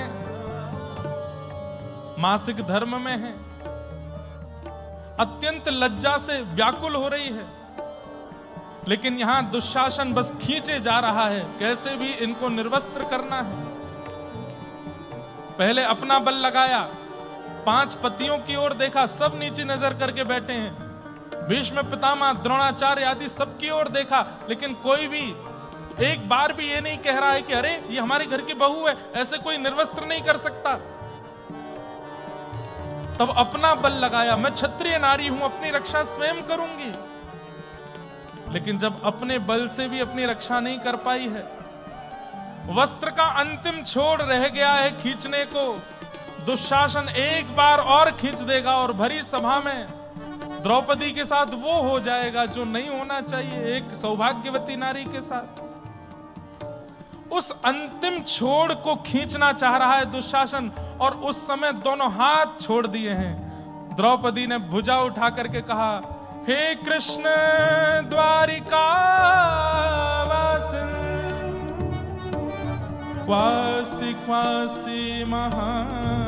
मासिक धर्म में है, अत्यंत लज्जा से व्याकुल हो रही है, लेकिन यहां दुशासन बस खींचे जा रहा है, कैसे भी इनको निर्वस्त्र करना है। पहले अपना बल लगाया, 5 पतियों की ओर देखा, सब नीचे नजर करके बैठे हैं। भीष्म पितामह द्रोणाचार्य आदि सबकी ओर देखा, लेकिन कोई भी एक बार भी ये नहीं कह रहा है कि अरे ये हमारे घर की बहू है, ऐसे कोई निर्वस्त्र नहीं कर सकता। तब अपना बल लगाया, मैं क्षत्रिय नारी हूं, अपनी रक्षा स्वयं करूंगी। लेकिन जब अपने बल से भी अपनी रक्षा नहीं कर पाई है, वस्त्र का अंतिम छोड़ रह गया है खींचने को, दुशासन एक बार और खींच देगा और भरी सभा में द्रौपदी के साथ वो हो जाएगा जो नहीं होना चाहिए, एक सौभाग्यवती नारी के साथ। उस अंतिम छोड़ को खींचना चाह रहा है दुशासन, और उस समय दोनों हाथ छोड़ दिए हैं। द्रौपदी ने भुजा उठा करके कहा, हे कृष्ण द्वारिका वासिन, क्वासी क्वासी महाभुज,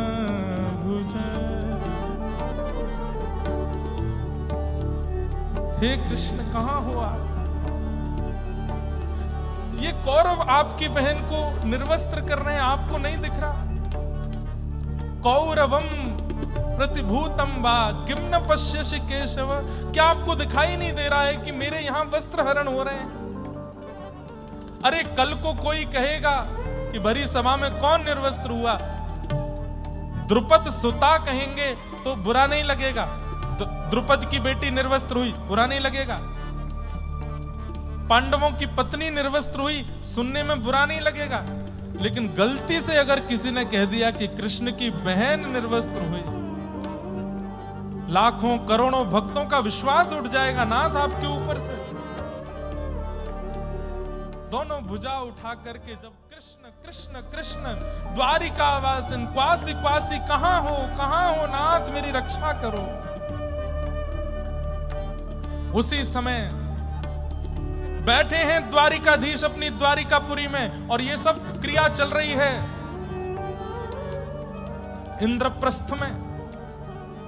हे कृष्ण कहां हो आप? ये कौरव आपकी बहन को निर्वस्त्र कर रहे हैं, आपको नहीं दिख रहा? कौरवम प्रतिभूतम वा किम न पश्यसि केशव, क्या आपको दिखाई नहीं दे रहा है कि मेरे यहां वस्त्र हरण हो रहे हैं? अरे कल को कोई कहेगा कि भरी सभा में कौन निर्वस्त्र हुआ, द्रुपद सुता कहेंगे तो बुरा नहीं लगेगा। द्रुपद की बेटी निर्वस्त्र हुई, बुरा नहीं लगेगा। पांडवों की पत्नी निर्वस्त्र हुई, सुनने में बुरा नहीं लगेगा। लेकिन गलती से अगर किसी ने कह दिया कि कृष्ण की बहन निर्वस्त्र हुई, लाखों करोड़ों भक्तों का विश्वास उठ जाएगा नाथ आपके ऊपर से। दोनों भुजा उठा करके जब कृष्ण कृष्ण कृष्ण द्वारिका वासिन क्वासी क्वासी कहां हो नाथ मेरी रक्षा करो। उसी समय बैठे हैं द्वारिकाधीश अपनी द्वारिकापुरी में और ये सब क्रिया चल रही है इंद्रप्रस्थ में।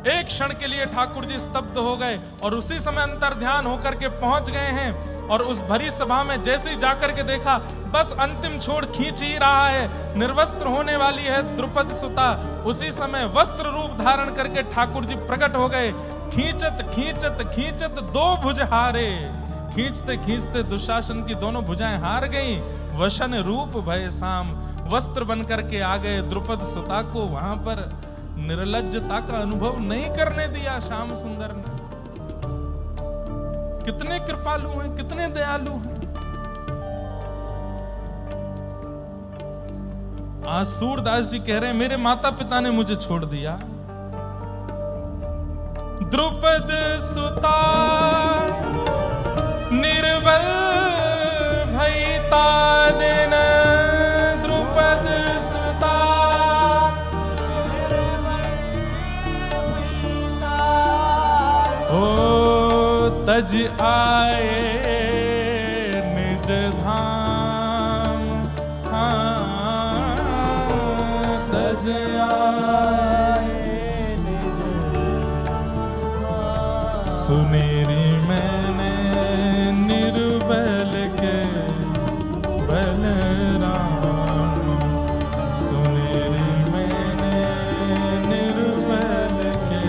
एक क्षण के लिए ठाकुर जी स्तब्ध हो गए और उसी समय अंतर्ध्यान होकर के पहुंच गए हैं। और उस भरी सभा में जैसे ही जाकर के देखा, बस अंतिम छोड़ खींच ही रहा है, निर्वस्त्र होने वाली है द्रुपद सुता। उसी समय वस्त्र रूप धारण करके ठाकुर जी प्रकट हो गए। खींचत खींचत खींचत दो भुज हारे, खींचते खींचते दुशासन की दोनों भुजाएं हार गई। वशन रूप भय साम, वस्त्र बन करके आ गए। द्रुपद सुता को वहां पर निर्लज्जता का अनुभव नहीं करने दिया श्याम सुंदर ने। कितने कृपालु हैं, कितने दयालु हैं। आज सूरदास जी कह रहे हैं मेरे माता पिता ने मुझे छोड़ दिया। द्रुपद सुता निर्बल भयता दिन, द्रुपद सुता तज आए निज धाम, तज आए निज धाम। सुनेरी मैंने निर्बल के बलराम, सुनेरी मैंने निर्बल के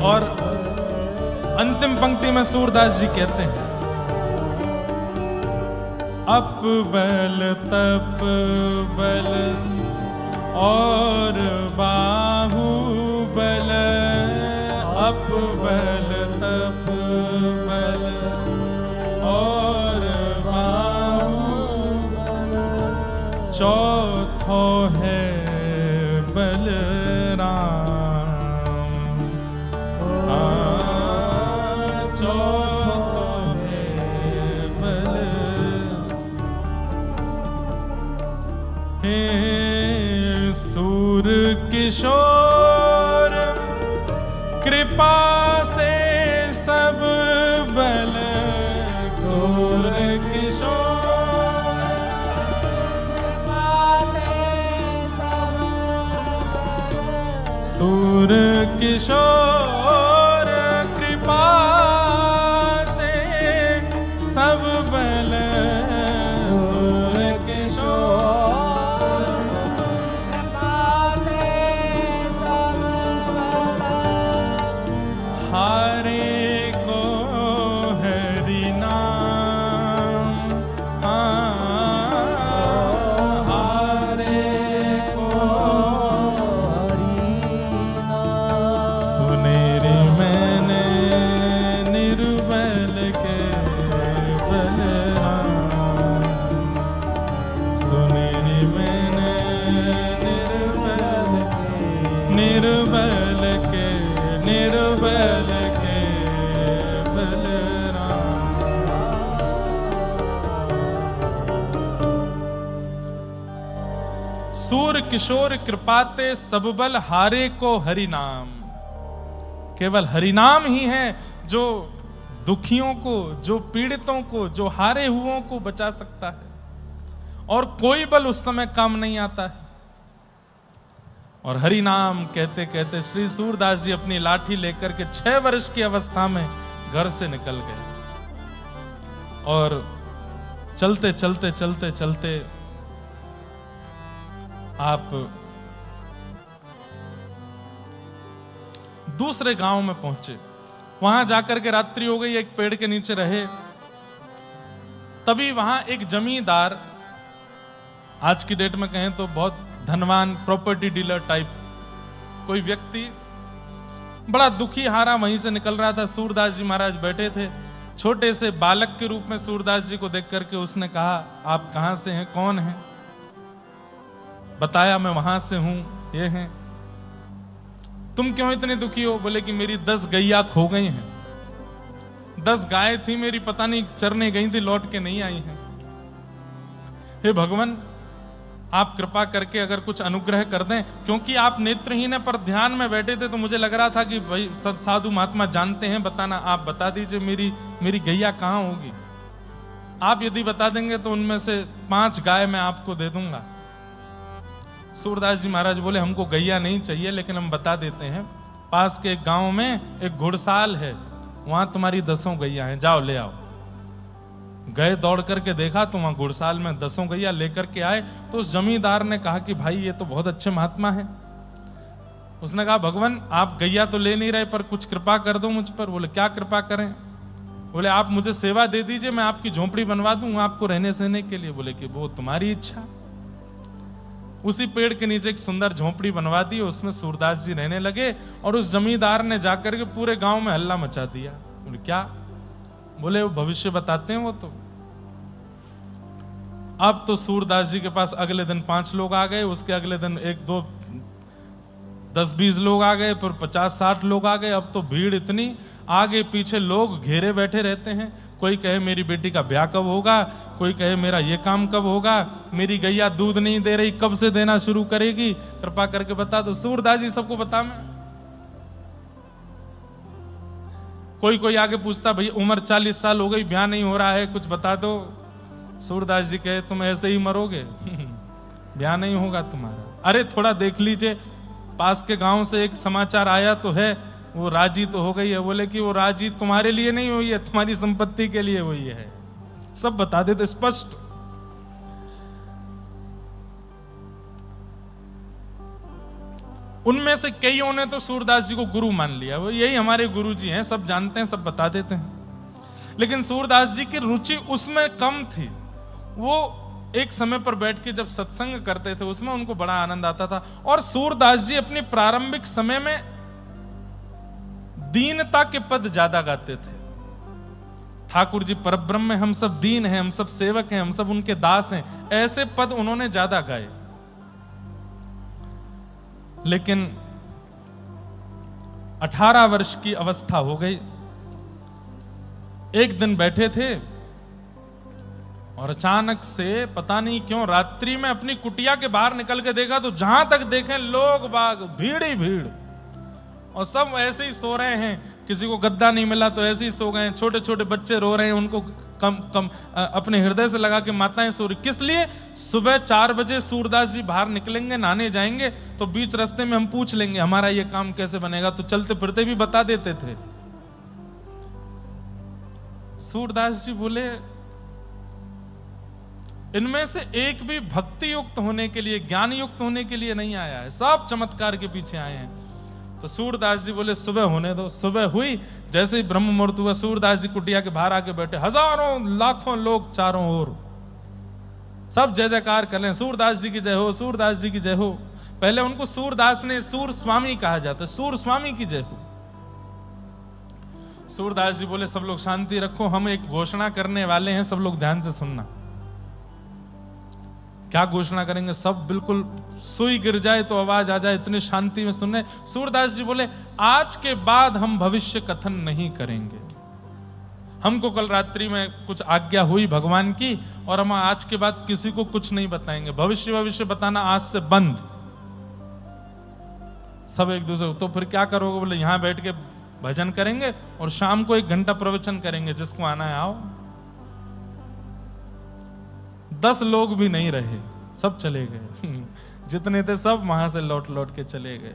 और अंतिम पंक्ति में सूरदास जी कहते हैं अप बल तप बल और बाहु बल, अप बल तप बल और बाहु बल, चौथो है बलराम। सूर किशोर कृपा से सब बल, सूर किशोर सूर किशोर कृपा से सब बल, सूर किशोर हारे को हरि नाम, हारे को हरि नाम। सुनेरी मैंने निर्बल के बलराम, सुनेरी मैंने निर्बल के निर्बल के बलराम। सूर किशोर कृपाते सब बल हारे को हरि नाम। केवल हरि नाम ही है जो दुखियों को, जो पीड़ितों को, जो हारे हुओं को बचा सकता है और कोई बल उस समय काम नहीं आता है। और हरि नाम कहते कहते श्री सूरदास जी अपनी लाठी लेकर के 6 वर्ष की अवस्था में घर से निकल गए और चलते चलते चलते चलते आप दूसरे गांव में पहुंचे। वहां जाकर के रात्रि हो गई, एक पेड़ के नीचे रहे। तभी वहां एक जमींदार, आज की डेट में कहें तो बहुत धनवान प्रॉपर्टी डीलर टाइप कोई व्यक्ति, बड़ा दुखी हारा वहीं से निकल रहा था। सूरदास जी महाराज बैठे थे। छोटे से बालक के रूप में सूरदास जी को देख करके उसने कहा, आप कहां से हैं, कौन हैं? बताया, मैं वहां से हूं, ये हैं। तुम क्यों इतने दुखी हो? बोले कि मेरी 10 गैया खो गई हैं। 10 गाय थी मेरी, पता नहीं चरने गई थी, लौट के नहीं आई हैं। हे भगवान, आप कृपा करके अगर कुछ अनुग्रह कर दें, क्योंकि आप नेत्रहीन है, पर ध्यान में बैठे थे तो मुझे लग रहा था कि भाई साधु महात्मा जानते हैं, बताना, आप बता दीजिए मेरी गैया कहाँ होगी। आप यदि बता देंगे तो उनमें से 5 गाय मैं आपको दे दूंगा। सूरदास जी महाराज बोले, हमको गैया नहीं चाहिए, लेकिन हम बता देते हैं, पास के एक गांव में एक घुड़साल है, वहां तुम्हारी 10 गैया हैं, जाओ ले आओ। गए, दौड़ करके देखा तो वहां घुड़साल में 10 गैया लेकर के आए। तो उस जमींदार ने कहा कि भाई ये तो बहुत अच्छे महात्मा हैं। उसने कहा, भगवान आप गैया तो ले नहीं रहे, पर कुछ कृपा कर दो मुझ पर। बोले, क्या कृपा करें? बोले, आप मुझे सेवा दे दीजिए, मैं आपकी झोंपड़ी बनवा दूं आपको रहने सहने के लिए। बोले कि वो तुम्हारी इच्छा। उसी पेड़ के नीचे एक सुंदर झोंपड़ी बनवा दी, उसमें सूरदास जी रहने लगे। और उस जमींदार ने जाकर के पूरे गांव में हल्ला मचा दिया। बोले, क्या? बोले, वो भविष्य बताते हैं वो तो। अब तो सूरदास जी के पास अगले दिन 5 लोग आ गए, उसके अगले दिन 1, 2, 10-20 लोग आ गए, फिर 50-60 लोग आ गए। अब तो भीड़ इतनी, आगे पीछे लोग घेरे बैठे रहते हैं। कोई कहे मेरी बेटी का ब्याह कब होगा, कोई कहे मेरा ये काम कब होगा, मेरी गैया दूध नहीं दे रही, कब से देना शुरू करेगी, कृपा करके बता दो। सूरदास जी सबको बता मैं। कोई आगे पूछता, भाई उम्र 40 साल हो गई, ब्याह नहीं हो रहा है, कुछ बता दो। सूरदास जी कहे, तुम ऐसे ही मरोगे, ब्याह नहीं होगा तुम्हारा। अरे थोड़ा देख लीजिए, पास के गांव से एक समाचार आया तो है, वो राजी तो हो गई है। बोले कि वो राजी तुम्हारे लिए नहीं हुई है, तुम्हारी संपत्ति के लिए हुई है। सब बता देते स्पष्ट। उनमें से कईयों ने तो सूरदास जी को गुरु मान लिया, वो यही हमारे गुरु जी हैं, सब जानते हैं, सब बता देते हैं। लेकिन सूरदास जी की रुचि उसमें कम थी। वो एक समय पर बैठ के जब सत्संग करते थे, उसमें उनको बड़ा आनंद आता था। और सूरदास जी अपने प्रारंभिक समय में दीनता के पद ज्यादा गाते थे। ठाकुर जी परब्रह्म में हम सब दीन हैं, हम सब सेवक हैं, हम सब उनके दास हैं, ऐसे पद उन्होंने ज्यादा गाए। लेकिन 18 वर्ष की अवस्था हो गई। एक दिन बैठे थे और अचानक से पता नहीं क्यों रात्रि में अपनी कुटिया के बाहर निकल के देखा तो जहां तक देखें लोग बाग, भीड़ ही भीड़, और सब ऐसे ही सो रहे हैं। किसी को गद्दा नहीं मिला तो ऐसे ही सो गए। छोटे छोटे बच्चे रो रहे हैं, उनको कम अपने हृदय से लगा के माताएं सो रही। किस लिए? सुबह 4 बजे सूरदास जी बाहर निकलेंगे, नहाने जाएंगे, तो बीच रास्ते में हम पूछ लेंगे हमारा ये काम कैसे बनेगा, तो चलते फिरते भी बता देते थे। सूरदास जी बोले, इनमें से एक भी भक्ति युक्त होने के लिए, ज्ञान युक्त होने के लिए नहीं आया है, सब चमत्कार के पीछे आए हैं। तो सूरदास जी बोले, सुबह होने दो। सुबह हुई, जैसे ही ब्रह्म मुहूर्त हुआ, सूरदास जी कुटिया के बाहर आके बैठे। हजारों लाखों लोग चारों ओर सब जय जयकार कर रहे हैं, सूरदास जी की जय हो, सूरदास जी की जय हो। पहले उनको सूरदास ने सूर स्वामी कहा जाता है, सूर स्वामी की जय हो। सूरदास जी बोले, सब लोग शांति रखो, हम एक घोषणा करने वाले हैं, सब लोग ध्यान से सुनना। क्या घोषणा करेंगे? सब बिल्कुल सुई गिर जाए तो आवाज आ जाए, इतनी शांति में सुनने। सूरदास जी बोले, आज के बाद हम भविष्य कथन नहीं करेंगे। हमको कल रात्रि में कुछ आज्ञा हुई भगवान की, और हम आज के बाद किसी को कुछ नहीं बताएंगे। भविष्य बताना आज से बंद। सब एक दूसरे, तो फिर क्या करोगे? बोले, यहां बैठ के भजन करेंगे और शाम को 1 घंटा प्रवचन करेंगे, जिसको आना है आओ। 10 लोग भी नहीं रहे, सब चले गए। जितने थे सब वहां से लौट के चले गए।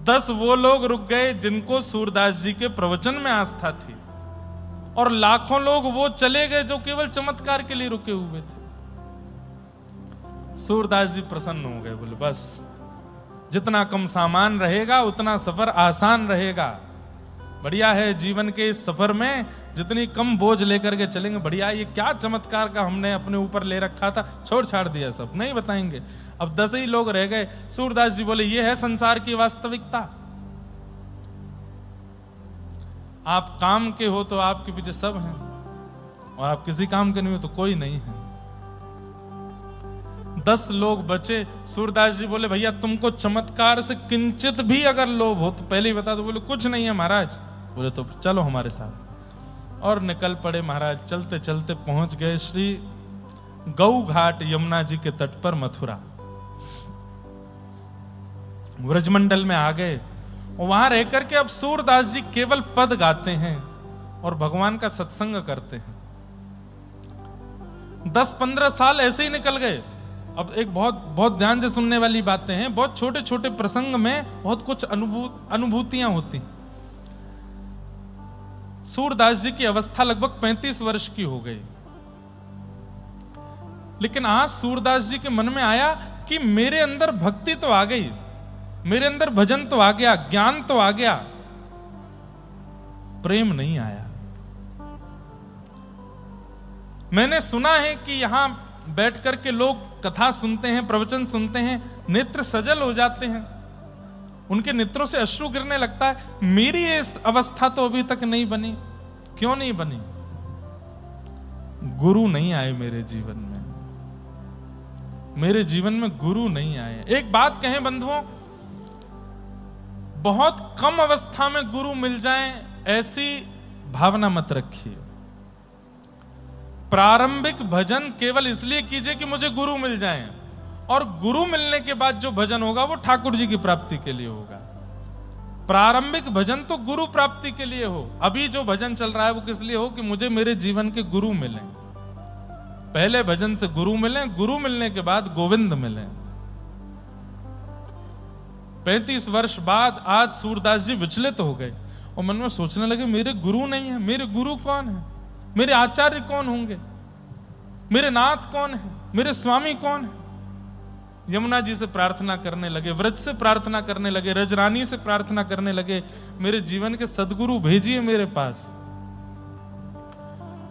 10 वो लोग रुक गए जिनको सूरदास जी के प्रवचन में आस्था थी, और लाखों लोग वो चले गए जो केवल चमत्कार के लिए रुके हुए थे। सूरदास जी प्रसन्न हो गए, बोले बस जितना कम सामान रहेगा उतना सफर आसान रहेगा। बढ़िया है जीवन के इस सफर में जितनी कम बोझ लेकर के चलेंगे बढ़िया। ये क्या चमत्कार का हमने अपने ऊपर ले रखा था, छोड़ छाड़ दिया सब, नहीं बताएंगे। अब 10 ही लोग रह गए। सूरदास जी बोले ये है संसार की वास्तविकता। आप काम के हो तो आपके पीछे सब हैं, और आप किसी काम के नहीं हो तो कोई नहीं है। 10 लोग बचे। सूरदास जी बोले भैया तुमको चमत्कार से किंचित भी अगर लोभ हो तो पहले ही बता दो। बोले कुछ नहीं है महाराज। बोले तो चलो हमारे साथ, और निकल पड़े महाराज। चलते चलते पहुंच गए श्री गौ घाट यमुना जी के तट पर मथुरा। व्रजमंडल में आ गए। वहां रहकर के अब सूरदास जी केवल पद गाते हैं और भगवान का सत्संग करते हैं। 10-15 साल ऐसे ही निकल गए। अब एक बहुत ध्यान से सुनने वाली बातें हैं। बहुत छोटे छोटे प्रसंग में बहुत कुछ अनुभूतियां होती। सूरदास जी की अवस्था लगभग 35 वर्ष की हो गई, लेकिन आज सूरदास जी के मन में आया कि मेरे अंदर भक्ति तो आ गई, मेरे अंदर भजन तो आ गया, ज्ञान तो आ गया, प्रेम नहीं आया। मैंने सुना है कि यहां बैठ करके लोग कथा सुनते हैं, प्रवचन सुनते हैं, नेत्र सजल हो जाते हैं, उनके नेत्रों से अश्रु गिरने लगता है। मेरी ये अवस्था तो अभी तक नहीं बनी। क्यों नहीं बनी? गुरु नहीं आए मेरे जीवन में, मेरे जीवन में गुरु नहीं आए। एक बात कहें बंधुओं, बहुत कम अवस्था में गुरु मिल जाएं ऐसी भावना मत रखिए। प्रारंभिक भजन केवल इसलिए कीजिए कि मुझे गुरु मिल जाएं, और गुरु मिलने के बाद जो भजन होगा वो ठाकुर जी की प्राप्ति के लिए होगा। प्रारंभिक भजन तो गुरु प्राप्ति के लिए हो। अभी जो भजन चल रहा है वो किस लिए हो कि मुझे मेरे जीवन के गुरु मिले। पहले भजन से गुरु मिले, गुरु मिलने के बाद गोविंद मिले। 35 वर्ष बाद आज सूरदास जी विचलित हो गए और मन में सोचने लगे मेरे गुरु नहीं है। मेरे गुरु कौन है? मेरे आचार्य कौन होंगे? मेरे नाथ कौन है? मेरे स्वामी कौन है? यमुना जी से प्रार्थना करने लगे, व्रज से प्रार्थना करने लगे, रजरानी से प्रार्थना करने लगे, मेरे जीवन के सदगुरु भेजिए मेरे पास।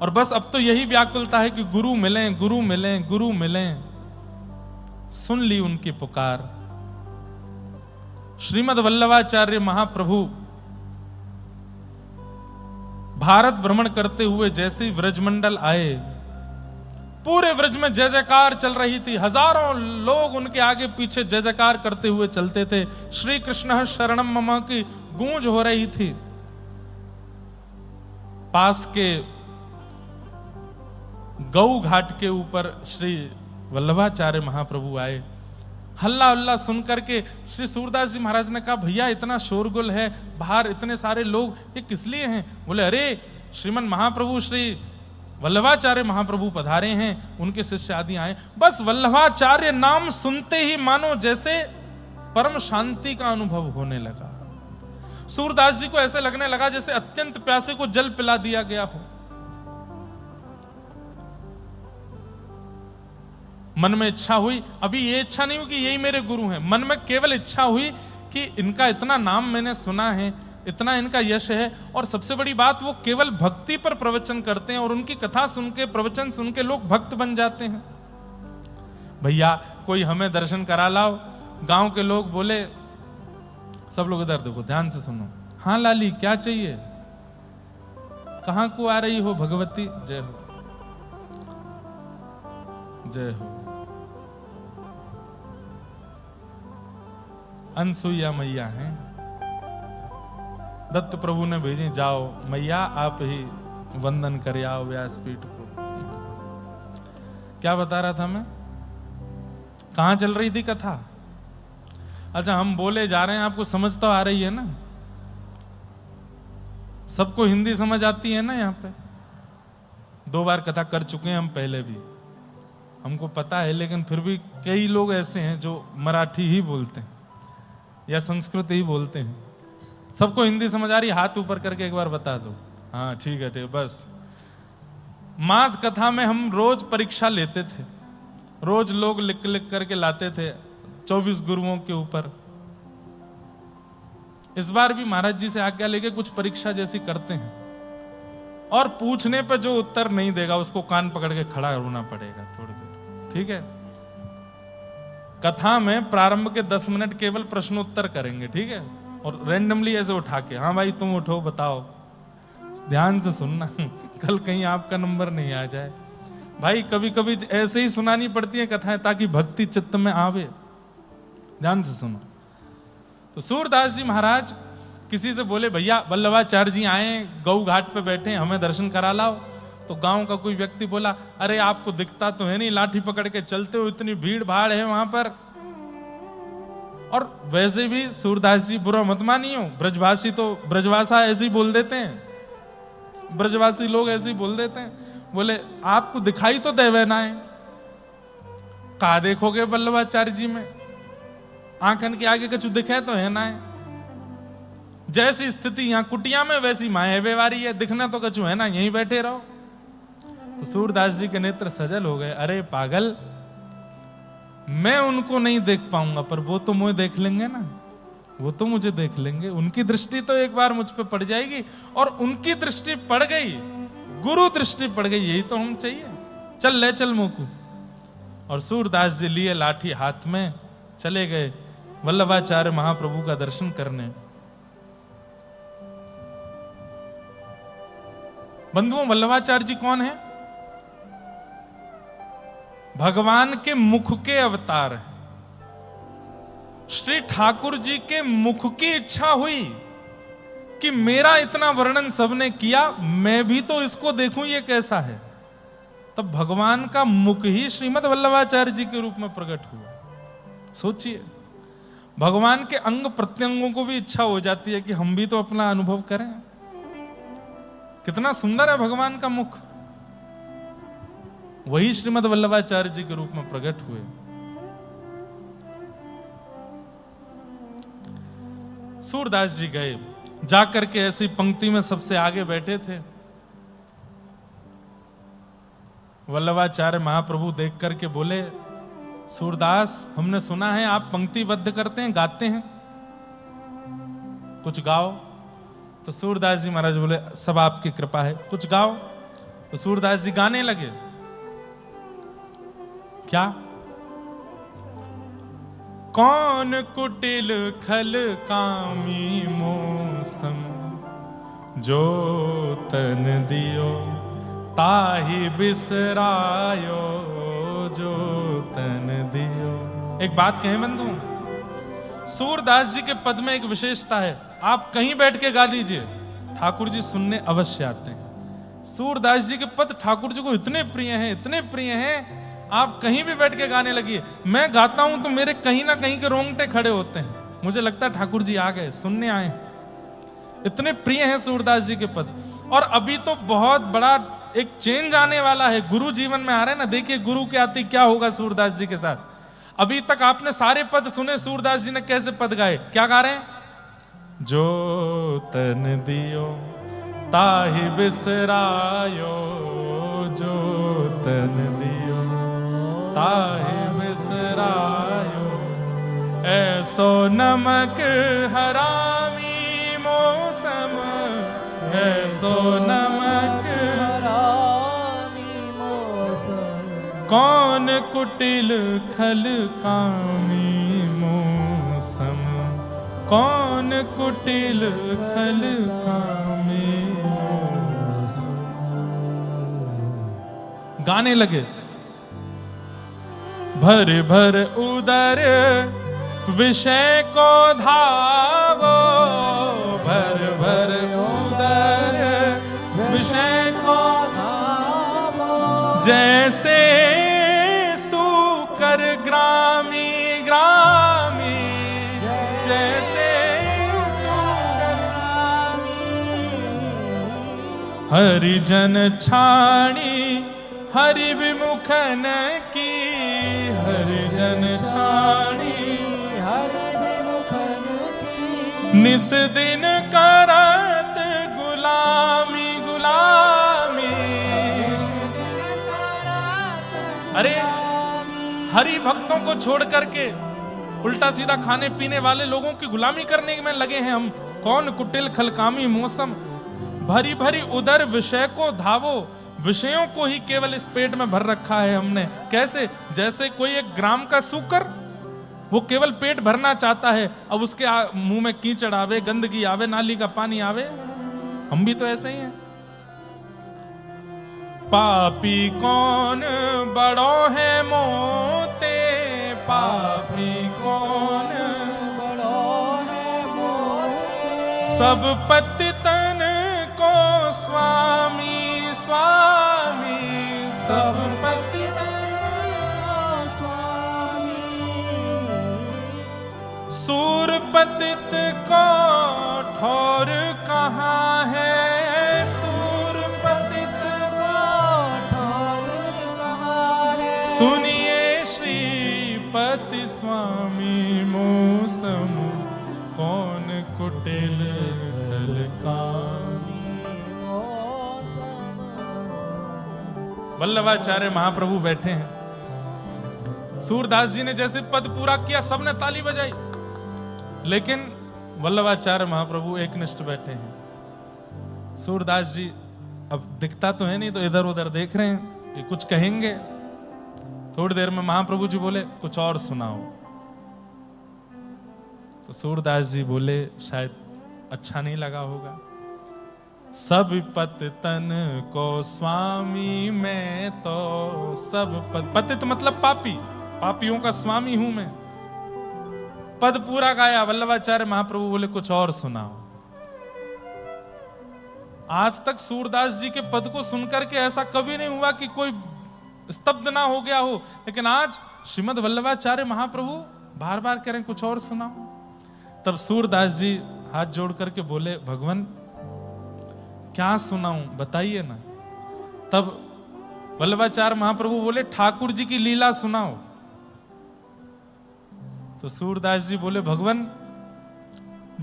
और बस अब तो यही व्याकुलता है कि गुरु मिलें, गुरु मिलें, गुरु मिलें। सुन ली उनकी पुकार। श्रीमद वल्लभाचार्य महाप्रभु भारत भ्रमण करते हुए जैसे ही व्रजमंडल आए, पूरे व्रज में जय जयकार चल रही थी। हजारों लोग उनके आगे पीछे जय जयकार करते हुए चलते थे। श्री कृष्ण शरणम मम की गूंज हो रही थी। पास के गौ घाट के ऊपर श्री वल्लभाचार्य महाप्रभु आए। हल्ला हल्ला सुन करके श्री सूरदास जी महाराज ने कहा भैया इतना शोरगुल है बाहर, इतने सारे लोग, ये किस लिए हैं? बोले अरे श्रीमन महाप्रभु श्री वल्लभाचार्य महाप्रभु पधारे हैं, उनके शिष्य आदि आए। बस वल्लभाचार्य नाम सुनते ही मानो जैसे परम शांति का अनुभव होने लगा। सूरदास जी को ऐसे लगने लगा जैसे अत्यंत प्यासे को जल पिला दिया गया हो। मन में इच्छा हुई, अभी ये इच्छा नहीं हुई कि यही मेरे गुरु हैं, मन में केवल इच्छा हुई कि इनका इतना नाम मैंने सुना है, इतना इनका यश है, और सबसे बड़ी बात वो केवल भक्ति पर प्रवचन करते हैं और उनकी कथा सुन के, प्रवचन सुन के लोग भक्त बन जाते हैं। भैया कोई हमें दर्शन करा लाओ। गांव के लोग बोले, सब लोग इधर देखो, ध्यान से सुनो। हाँ लाली क्या चाहिए? कहां को आ रही हो भगवती? जय हो जय हो। अनसुईया मैया हैं, दत्त प्रभु ने भेजे, जाओ मैया आप ही वंदन कर आओ व्यासपीठ को। क्या बता रहा था मैं? कहां चल रही थी कथा? अच्छा हम बोले जा रहे हैं, आपको समझ तो आ रही है ना? सबको हिंदी समझ आती है ना? यहाँ पे 2 बार कथा कर चुके हैं हम पहले भी, हमको पता है। लेकिन फिर भी कई लोग ऐसे हैं जो मराठी ही बोलते हैं या संस्कृत ही बोलते हैं। सबको हिंदी समझ आ रही? हाथ ऊपर करके एक बार बता दो। हाँ ठीक है ठीक है। बस मास कथा में हम रोज परीक्षा लेते थे, रोज लोग लिख लिख करके लाते थे 24 गुरुओं के ऊपर। इस बार भी महाराज जी से आज्ञा लेके कुछ परीक्षा जैसी करते हैं, और पूछने पे जो उत्तर नहीं देगा उसको कान पकड़ के खड़ा होना पड़ेगा थोड़ी देर, ठीक है। कथा में प्रारंभ के 10 मिनट केवल प्रश्नोत्तर करेंगे, ठीक है, और रैंडमली ऐसे उठा के, हाँ भाई तुम उठो बताओ, ध्यान से सुनना कल कहीं आपका नंबर नहीं आ जाए। भाई कभी कभी ऐसे ही सुनानी पड़ती है कथाएं ताकि भक्ति चित्त में आवे, ध्यान से सुनो। तो सूरदास जी महाराज किसी से बोले, भैया वल्लभाचार्य जी आए, गौ घाट पे बैठे, हमें दर्शन करा लाओ। तो गांव का कोई व्यक्ति बोला, अरे आपको दिखता तो है नहीं, लाठी पकड़ के चलते हो, इतनी भीड़ भाड़ है वहां पर। और वैसे भी सूरदास जी बुरा मत मानियो, ब्रजभाषी तो ब्रजभाषा ऐसे ही बोल देते हैं, ब्रजवासी लोग ऐसे ही बोल देते हैं। बोले आपको दिखाई तो देवे ना है, कहा देखोगे वल्लभाचार्य जी में, आंखन के आगे कछु दिखे तो है ना है। जैसी स्थिति यहाँ कुटिया में वैसी माए व्यवहारी है, दिखना तो कछु है ना, यहीं बैठे रहो। तो सूरदास जी के नेत्र सजल हो गए, अरे पागल, मैं उनको नहीं देख पाऊंगा पर वो तो मुझे देख लेंगे ना, वो तो मुझे देख लेंगे, उनकी दृष्टि तो एक बार मुझ पे पड़ जाएगी, और उनकी दृष्टि पड़ गई, गुरु दृष्टि पड़ गई, यही तो हम चाहिए, चल ले चल मोकू। और सूरदास जी लिए लाठी हाथ में चले गए वल्लभाचार्य महाप्रभु का दर्शन करने। बंधुओं, वल्लभाचार्य जी कौन है? भगवान के मुख के अवतार है। श्री ठाकुर जी के मुख की इच्छा हुई कि मेरा इतना वर्णन सबने किया, मैं भी तो इसको देखूं ये कैसा है। तब भगवान का मुख ही श्रीमद् वल्लभाचार्य जी के रूप में प्रकट हुआ। सोचिए, भगवान के अंग प्रत्यंगों को भी इच्छा हो जाती है कि हम भी तो अपना अनुभव करें। कितना सुंदर है भगवान का मुख, वही श्रीमद् वल्लभाचार्य जी के रूप में प्रकट हुए। सूरदास जी गए, जाकर के ऐसी पंक्ति में सबसे आगे बैठे थे। वल्लभाचार्य महाप्रभु देख करके बोले, सूरदास हमने सुना है आप पंक्तिबद्ध करते हैं, गाते हैं, कुछ गाओ। तो सूरदास जी महाराज बोले, सब आपकी कृपा है, कुछ गाओ। तो सूरदास जी गाने लगे। क्या? कौन कुटिल खल कामी मौसम, जो तन दियो ताहि बिसरायो, जो तन दियो। एक बात कहें बंधु, सूरदास जी के पद में एक विशेषता है, आप कहीं बैठ के गा दीजिए, ठाकुर जी सुनने अवश्य आते हैं। सूरदास जी के पद ठाकुर जी को इतने प्रिय हैं, इतने प्रिय हैं, आप कहीं भी बैठ के गाने लगिए, मैं गाता हूं तो मेरे कहीं ना कहीं के रोंगटे खड़े होते हैं, मुझे लगता है ठाकुर जी आ गए, सुनने आए। इतने प्रिय हैं सूरदास जी के पद। और अभी तो बहुत बड़ा एक चेंज आने वाला है, गुरु जीवन में आ रहे हैं ना, देखिए गुरु के आते क्या होगा सूरदास जी के साथ। अभी तक आपने सारे पद सुने, सूरदास जी ने कैसे पद गाए, क्या गा रहे हैं? जो तन दियो ताहि बिसरायो, जो तन दियो ताहि बिसरायो, ऐसो नमक हरामी मौसम, ऐसो नमक हरामी मौसम, कौन कुटिल खल कामी मौसम, कौन कुटिल खल कामी मौसम। गाने लगे, भर भर उदर विषय को धावो, भर भर उदर विषय को धावो, जैसे सूकर ग्रामी ग्रामी, जैसे सूकर ग्रामी, हरिजन छाणी हरि विमुखन की, हरिजन छाणी हरि विमुखन की, निस दिन करत गुलामी गुलामी। अरे हरि भक्तों को छोड़ करके उल्टा सीधा खाने पीने वाले लोगों की गुलामी करने में लगे हैं हम। कौन कुटिल खलकामी मौसम, भरी भरी उदर विषय को धावो। विषयों को ही केवल इस पेट में भर रखा है हमने। कैसे? जैसे कोई एक ग्राम का सूकर, वो केवल पेट भरना चाहता है, अब उसके मुंह में कीचड़ आवे, गंदगी आवे, नाली का पानी आवे। हम भी तो ऐसे ही हैं। पापी कौन बड़ो है मोते, पापी कौन बड़ो है मोते, सब पतितन को स्वामी स्वामी, सब पतितन को स्वामी। सूर पतित को ठौर कहाँ है, सूर पतित को ठौर कहाँ है। सुनिए श्रीपति स्वामी मौसम, कौन कुटिल खलकामी। वल्लभाचार्य महाप्रभु बैठे हैं। सूरदास जी ने जैसे पद पूरा किया, सबने ताली बजाई, लेकिन वल्लभाचार्य महाप्रभु एकनिष्ठ बैठे हैं। सूरदास जी अब दिखता तो है नहीं, तो इधर उधर देख रहे हैं, ये कुछ कहेंगे। थोड़ी देर में महाप्रभु जी बोले, कुछ और सुनाओ। तो सूरदास जी बोले, शायद अच्छा नहीं लगा होगा। सब पतितन को स्वामी मैं तो, सब पतित मतलब पापी, पापियों का स्वामी हूं मैं। पद पूरा गाया। वल्लभाचार्य महाप्रभु बोले, कुछ और सुनाओ। आज तक सूरदास जी के पद को सुनकर के ऐसा कभी नहीं हुआ कि कोई स्तब्ध ना हो गया हो, लेकिन आज श्रीमद् वल्लभाचार्य महाप्रभु बार बार कह रहे हैं, कुछ और सुनाओ। तब सूरदास जी हाथ जोड़ करके बोले, भगवान क्या सुनाऊं, बताइए ना। तब वल्लभाचार्य महाप्रभु बोले, ठाकुर जी की लीला सुनाओ। तो सूरदास जी बोले, भगवान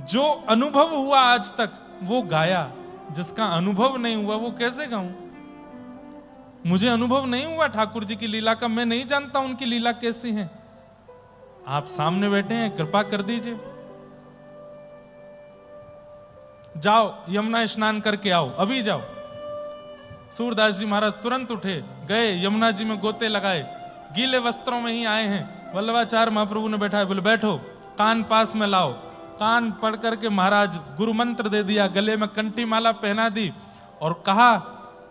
जो अनुभव हुआ आज तक वो गाया, जिसका अनुभव नहीं हुआ वो कैसे गाऊं। मुझे अनुभव नहीं हुआ ठाकुर जी की लीला का, मैं नहीं जानता उनकी लीला कैसी है। आप सामने बैठे हैं, कृपा कर दीजिए। जाओ यमुना स्नान करके आओ, अभी जाओ। सूरदास जी महाराज तुरंत उठे, गए यमुना जी में गोते लगाए, गीले वस्त्रों में ही आए हैं। वल्लभाचार्य महाप्रभु ने बैठा है, बोले बैठो, कान पास में लाओ। कान पढ़ करके महाराज गुरु मंत्र दे दिया, गले में कंठी माला पहना दी और कहा,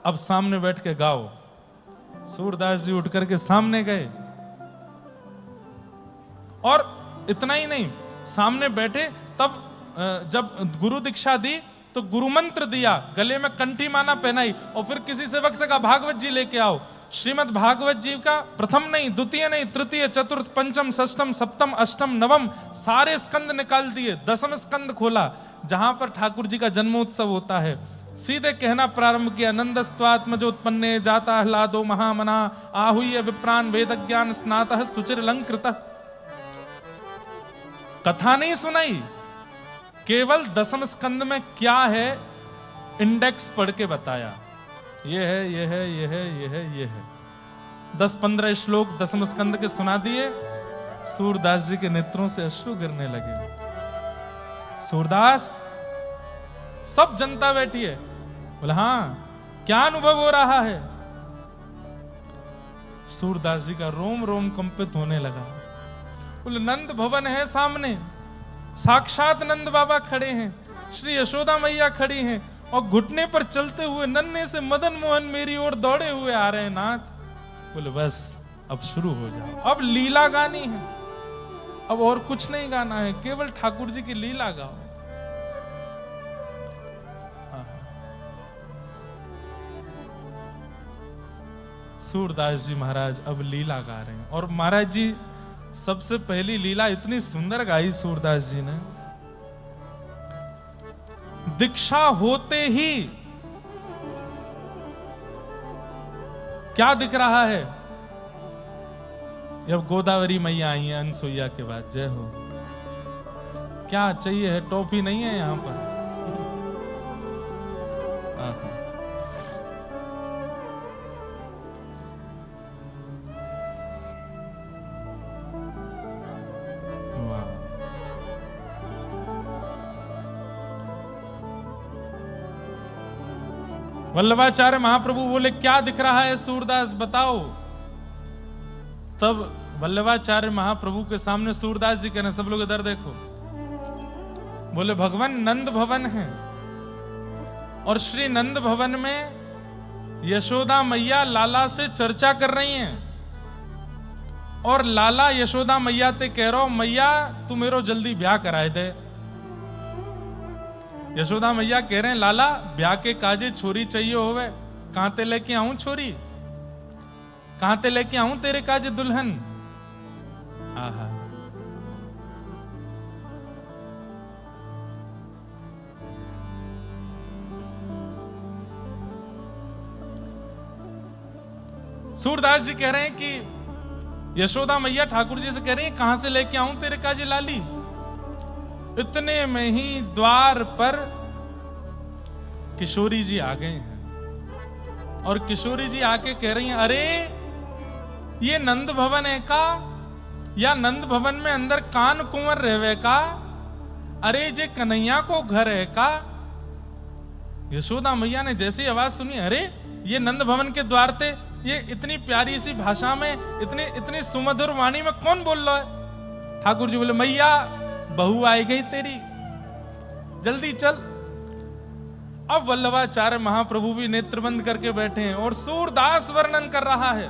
अब सामने बैठ के गाओ। सूरदास जी उठ करके सामने गए, और इतना ही नहीं, सामने बैठे। तब जब गुरु दीक्षा दी तो गुरु मंत्र दिया, गले में कंठी माला पहनाई, और फिर किसी सेवक से कहा, भागवत जी लेके आओ। श्रीमद् भागवत जी का प्रथम नहीं, द्वितीय नहीं, तृतीय, चतुर्थ, पंचम, षष्टम, सप्तम, अष्टम, नवम सारे स्कंद निकाल दिए। 10वें स्कंद खोला, जहां पर ठाकुर जी का जन्मोत्सव होता है। सीधे कहना प्रारंभ किया, नंदस्त्वात्मजोत्पन्ने जाता ह्लादो महामना, आहूय विप्रान वेद ज्ञान स्नातः सुचिरलंकृतः। कथा नहीं सुनाई, केवल 10वें स्कंद में क्या है इंडेक्स पढ़ के बताया। ये है, ये है, ये है, ये है, ये है। 10-15 श्लोक 10वें स्कंद के सुना दिए। सूरदास जी के नेत्रों से अश्रु गिरने लगे। सूरदास, सब जनता बैठी है, बोले हाँ क्या अनुभव हो रहा है। सूरदास जी का रोम रोम कंपित होने लगा। बोले नंद भवन है सामने, साक्षात नंद बाबा खड़े हैं, श्री यशोदा मैया खड़ी हैं, और घुटने पर चलते हुए नन्हे से मदन मोहन मेरी ओर दौड़े हुए आ रहे हैं। नाथ बोले बस अब शुरू हो जाओ, अब लीला गानी है, अब और कुछ नहीं गाना है, केवल ठाकुर जी की लीला गाओ। सूरदास जी महाराज अब लीला गा रहे हैं, और महाराज जी सबसे पहली लीला इतनी सुंदर गाई सूरदास जी ने। दीक्षा होते ही क्या दिख रहा है, जब गोदावरी मैया आई है अनसुईया के बाद, जय हो। क्या चाहिए है, टॉफी नहीं है यहां पर। वल्लभाचार्य महाप्रभु बोले क्या दिख रहा है सूरदास बताओ। तब वल्लभाचार्य महाप्रभु के सामने सूरदास जी कहने, सब लोग इधर देखो। बोले भगवान नंद भवन है और श्री नंद भवन में यशोदा मैया लाला से चर्चा कर रही हैं और लाला यशोदा मैया ते कह रहा मैया तू मेरो जल्दी ब्याह कराए दे। यशोदा मैया कह रहे हैं लाला ब्याह के काजे छोरी चाहिए होवे, कहां ते लेके आऊं छोरी, कहां ते लेके आऊं तेरे काजे दुल्हन। आहा सूरदास जी कह रहे हैं कि यशोदा मैया ठाकुर जी से कह रही है कहां से लेके आऊं तेरे काजे लाली। इतने में ही द्वार पर किशोरी जी आ गए हैं और किशोरी जी आके कह रही हैं अरे ये नंद भवन है का, या नंद भवन में अंदर कान कुंवर रहवे का, अरे जे कन्हैया को घर है का। यशोदा मैया ने जैसी आवाज सुनी, अरे ये नंद भवन के द्वार थे, ये इतनी प्यारी सी भाषा में इतनी सुमधुर वाणी में कौन बोल रहा है। ठाकुर जी बोले मैया बहू आई गई तेरी, जल्दी चल। अब वल्लभाचार्य महाप्रभु भी नेत्र बंद करके बैठे हैं और सूरदास वर्णन कर रहा है।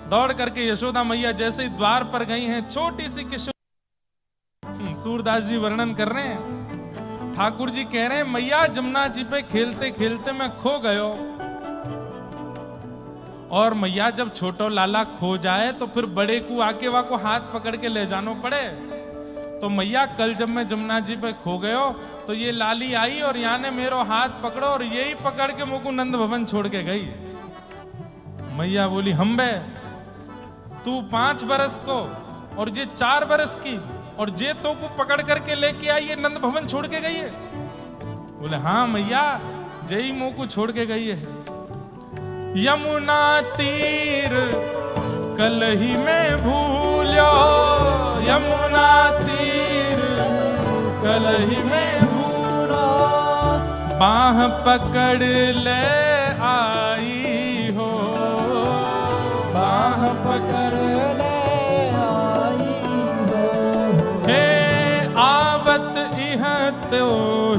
दौड़ करके यशोदा मैया जैसे ही द्वार पर गई हैं, छोटी सी किशोरी, सूरदास जी वर्णन कर रहे हैं। ठाकुर जी कह रहे हैं मैया जमुना जी पे खेलते खेलते मैं खो गयो, और मैया जब छोटो लाला खो जाए तो फिर बड़े को आके वा को हाथ पकड़ के ले जानो पड़े। तो मैया कल जब मैं जमुना जी पे खो गयो तो ये लाली आई और यहाँ ने मेरो हाथ पकड़ो और यही पकड़ के मुझको नंद भवन छोड़ के गई। मैया बोली हम्बे तू 5 बरस को और ये 4 बरस की, और जे तो को पकड़ करके लेके आई ये नंद भवन छोड़ के गई है। बोले हाँ मैया जय मुंह को छोड़ के गई है। यमुना तीर कलही में भूलो, यमुना तीर कलही में भूलो, बाह पकड़ ले आई हो, बाह पकड़ ले आई हो। हे आवत इह तो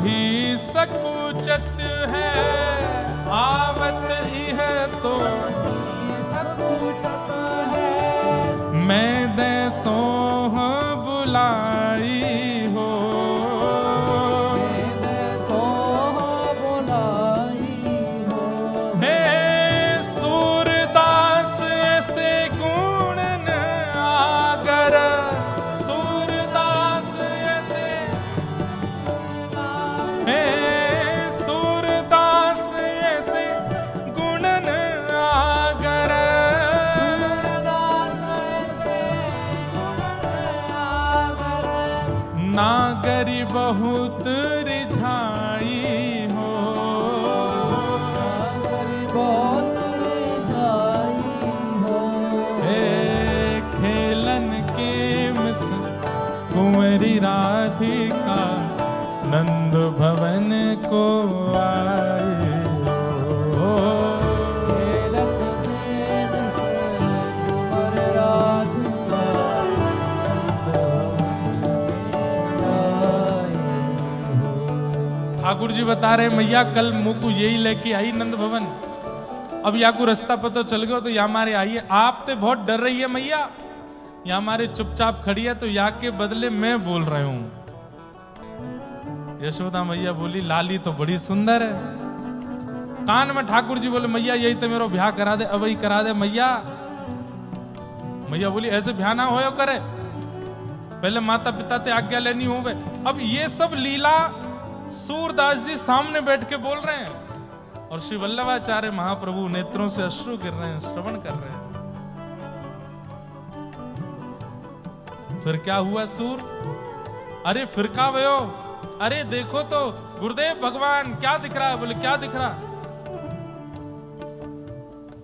ही सकुचत है, आवत इह तो सकुचत है, मैं दे सोह बुलाई हो, मैं दे सोह बुलाई हो। हे सूरदास ऐसे गुणन आगर, सूरदास ऐसे, हे नागरी बहुत रिझाई हो, नागरी बहुत रिझाई हो। हे खेलन के मिस कुंवरी राधिका नंद भवन को आए हो, खेलन के मिस कुंवरी राधिका ठाकुर जी बता रहे मैया कल मुझको यही लेके आई नंद भवन, अब या को रास्ता पता चल गया तो यहाँ हमारे आइए। आप तो बहुत डर रही है मैया, यहाँ हमारे चुपचाप खड़ी है तो या के बदले मैं बोल रहे हूं। यशोदा मैया बोली लाली तो बड़ी सुंदर है। कान में ठाकुर जी बोले मैया यही तो मेरा ब्याह करा दे, अब ही करा दे मैया। मैया बोली ऐसे ब्याह ना होयो करे, पहले माता पिता ते आज्ञा लेनी होवे। अब ये सब लीला सूरदास जी सामने बैठ के बोल रहे हैं और श्री वल्लभाचार्य महाप्रभु नेत्रों से अश्रु गिर रहे हैं, श्रवण कर रहे हैं। फिर क्या हुआ सूर, अरे फिर का भयो, अरे देखो तो गुरुदेव भगवान क्या दिख रहा है। बोले क्या दिख रहा।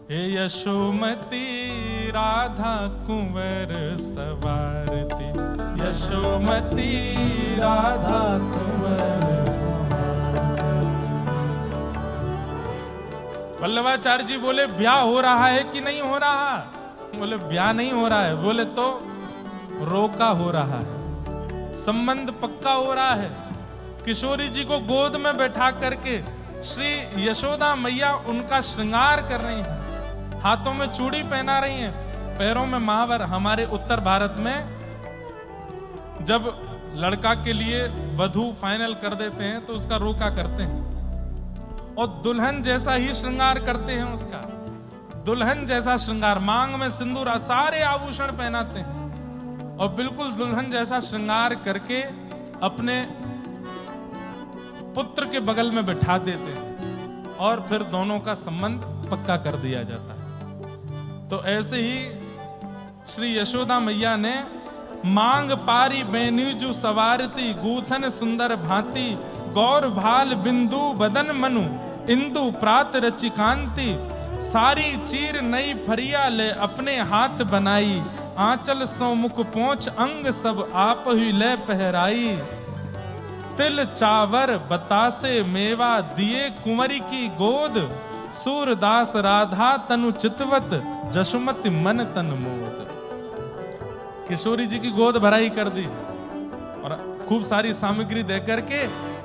हे यशोमती राधा कुंवर सवारती, यशोमती राधा कुंवर सवारती, वल्लभाचार्य जी बोले ब्याह हो रहा है कि नहीं हो रहा? बोले ब्याह नहीं हो रहा है। बोले तो रोका हो रहा है, संबंध पक्का हो रहा है। किशोरी जी को गोद में बैठा करके श्री यशोदा मैया उनका श्रृंगार कर रही हैं, हाथों में चूड़ी पहना रही हैं, पैरों में महावर। हमारे उत्तर भारत में जब लड़का के लिए वधू फाइनल कर देते हैं तो उसका रोका करते हैं और दुल्हन जैसा ही श्रृंगार करते हैं उसका, दुल्हन जैसा श्रृंगार, मांग में सिंदूर, सारे आभूषण पहनाते हैं और बिल्कुल दुल्हन जैसा श्रृंगार करके अपने पुत्र के बगल में बिठा देते हैं और फिर दोनों का संबंध पक्का कर दिया जाता है। तो ऐसे ही श्री यशोदा मैया ने मांग पारी बेनीजू सवारती, गूथन सुंदर भांति, गौर भाल बिंदु बदन मनु, इंदु प्रात रचि कांति, सारी चीर नई फरिया ले अपने हाथ बनाई, आंचल सो मुख पोंछ अंग सब आप ही ले पहराई, तिल चावर बतासे मेवा दिए कुंवरी की गोद, सूरदास राधा तनु चितवत, जशुमति मन तन मोद। किशोरी जी की गोद भराई कर दी और खूब सारी सामग्री देकर के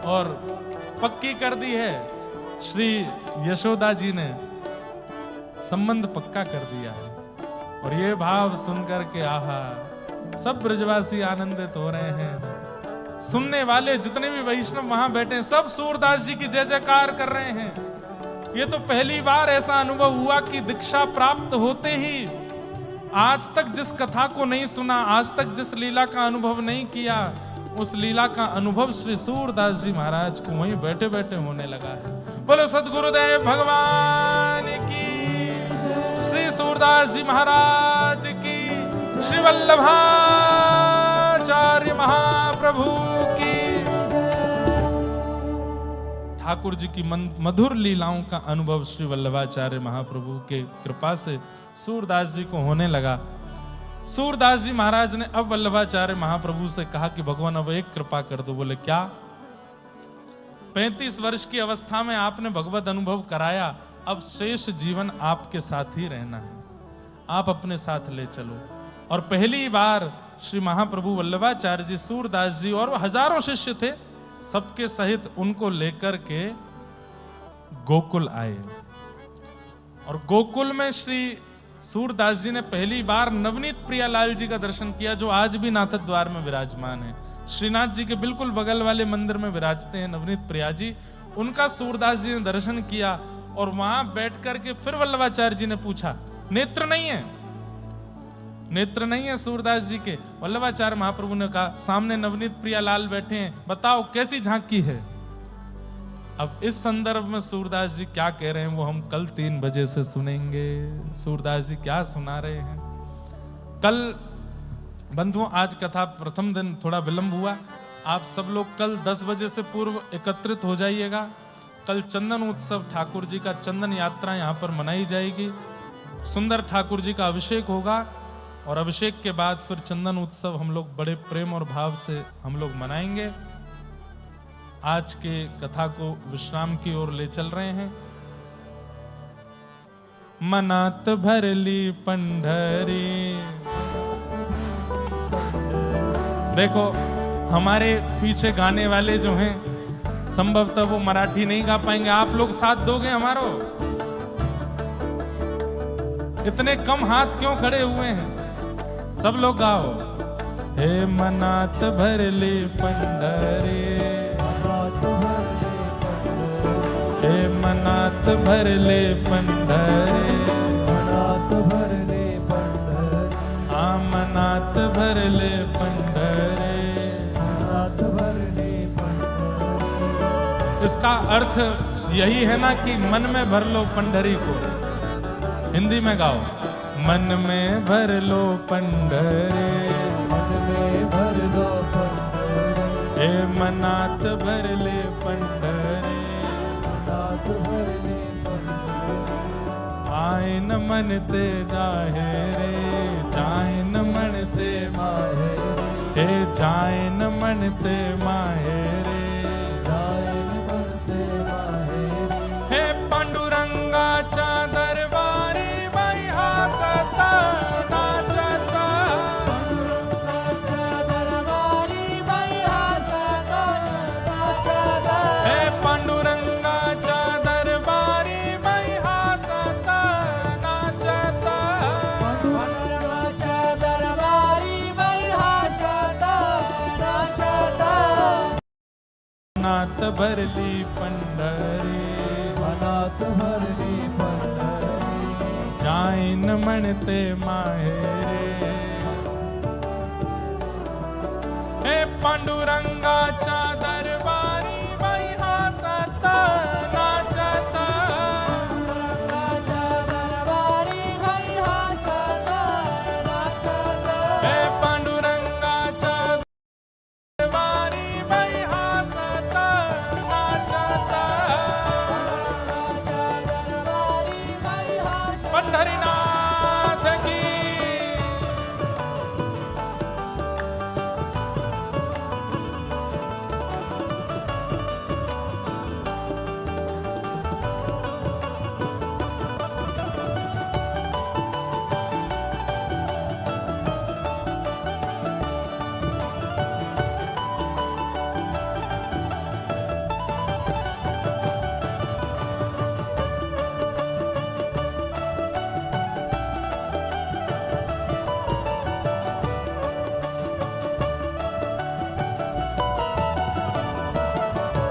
और पक्की कर दी है। श्री यशोदा जी ने संबंध पक्का कर दिया है और ये भाव सुनकर के आहा, सब ब्रजवासी आनंदित हो रहे हैं। सुनने वाले जितने भी वैष्णव वहां बैठे हैं सब सूरदास जी की जय जयकार कर रहे हैं। ये तो पहली बार ऐसा अनुभव हुआ कि दीक्षा प्राप्त होते ही, आज तक जिस कथा को नहीं सुना, आज तक जिस लीला का अनुभव नहीं किया, उस लीला का अनुभव श्री सूरदास जी महाराज को वहीं बैठे बैठे होने लगा है। बोलो सद्गुरुदेव भगवान की, श्री सूरदास जी महाराज की, श्री वल्लभाचार्य महाप्रभु की। ठाकुर जी की मधुर लीलाओं का अनुभव श्री वल्लभाचार्य महाप्रभु के कृपा से सूरदास जी को होने लगा। सूरदास जी महाराज ने अब वल्लभाचार्य महाप्रभु से कहा कि भगवान अब एक कृपा कर दो। बोले क्या? 35 वर्ष की अवस्था में आपने भगवत अनुभव कराया, अब शेष जीवन आपके साथ ही रहना है, आप अपने साथ ले चलो। और पहली बार श्री महाप्रभु वल्लभाचार्य जी, सूरदास जी और हजारों शिष्य थे, सबके सहित उनको लेकर के गोकुल आए। और गोकुल में श्री सूरदास जी ने पहली बार नवनीत प्रियालाल जी का दर्शन किया, जो आज भी नाथ द्वार में विराजमान है। श्रीनाथ जी के बिल्कुल बगल वाले मंदिर में विराजते हैं नवनीत प्रिया जी, उनका सूरदास जी ने दर्शन किया। और वहां बैठ करके फिर वल्लभाचार्य जी ने पूछा, नेत्र नहीं है? नेत्र नहीं है सूरदास जी के? वल्लभाचार्य महाप्रभु ने कहा, सामने नवनीत प्रियालाल बैठे हैं, बताओ कैसी झांकी है। अब इस संदर्भ में सूरदास जी क्या कह रहे हैं वो हम कल 3 बजे से सुनेंगे। सूरदास जी क्या सुना रहे हैं कल। बंधुओं, आज कथा प्रथम दिन थोड़ा विलंब हुआ, आप सब लोग कल 10 बजे से पूर्व एकत्रित हो जाइएगा। कल चंदन उत्सव, ठाकुर जी का चंदन यात्रा यहाँ पर मनाई जाएगी। सुंदर ठाकुर जी का अभिषेक होगा और अभिषेक के बाद फिर चंदन उत्सव हम लोग बड़े प्रेम और भाव से हम लोग मनाएंगे। आज के कथा को विश्राम की ओर ले चल रहे हैं। मनात भरली पंढरी। देखो हमारे पीछे गाने वाले जो हैं संभवतः वो मराठी नहीं गा पाएंगे, आप लोग साथ दोगे हमारो? इतने कम हाथ क्यों खड़े हुए हैं? सब लोग गाओ। हे मनात भरली पंढरी, हे मनात भरले पंढरी, मनात भरले पंढरी, आ मनात भरले पंढरी, मनात भरले पंढरी। इसका अर्थ यही है ना कि मन में भर लो पंढरी को। हिंदी में गाओ। मन में भर लो पंढरी, मन में भर लो पंढरी, हे मनात भरले पंढरी, मनात भरले पंढरी। आइन मन ते जाहे रे, जाइन मन ते माहे रे, हे जाइन मन ते माहे रे, जाइन मन ते माहे रे। हे पांडुरंगा नात भरली पंढरी, मनात भरली पंढरी, जाईन म्हणते माहेरे. हे पांडुरंगाच्या दरबारी बाई हसत नाचत, पांडुरंगाच्या दरबारी बाई हसत नाचत, हे पांडुरंगाच्या दरबारी बाई हसत नाचत. पांडुरंगाच्या दरबारी बाई हसत पंढरीनाथ की.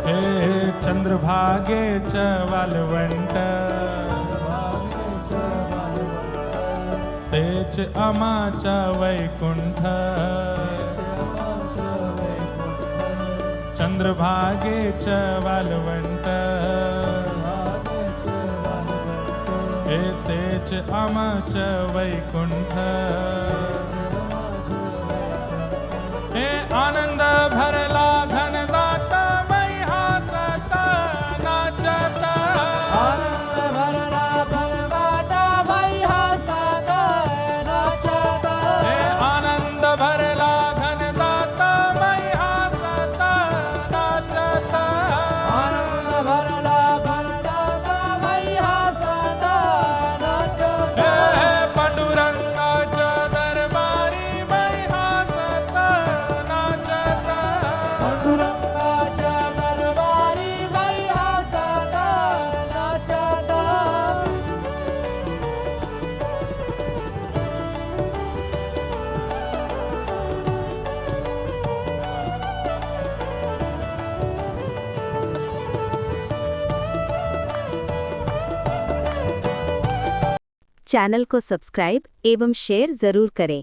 हे चंद्रभागेच वालवंट, भागेच्या वालवंट, तेच अमाचा वैकुंठ. आमचं वैकुंठ, चंद्रभागेच वालवंट, भागेच्या वालवंट, हे तेच अमाच वैकुंठ. हे आनंद भरला घनदाट बाई हसत नाचत, आनंद भरला घनदाट बाई हसत नाचत, हे आनंद भरला घनदाट बाई हसत नाचत. आनंद भरला घनदाट बाई हसत नाचत, हे पांडुरंगाच्या दरबारी बाई हसत नाचत. पांडुरंगाच्या दरबारी बाई हसत नाचत. चैनल को सब्सक्राइब एवं शेयर जरूर करें।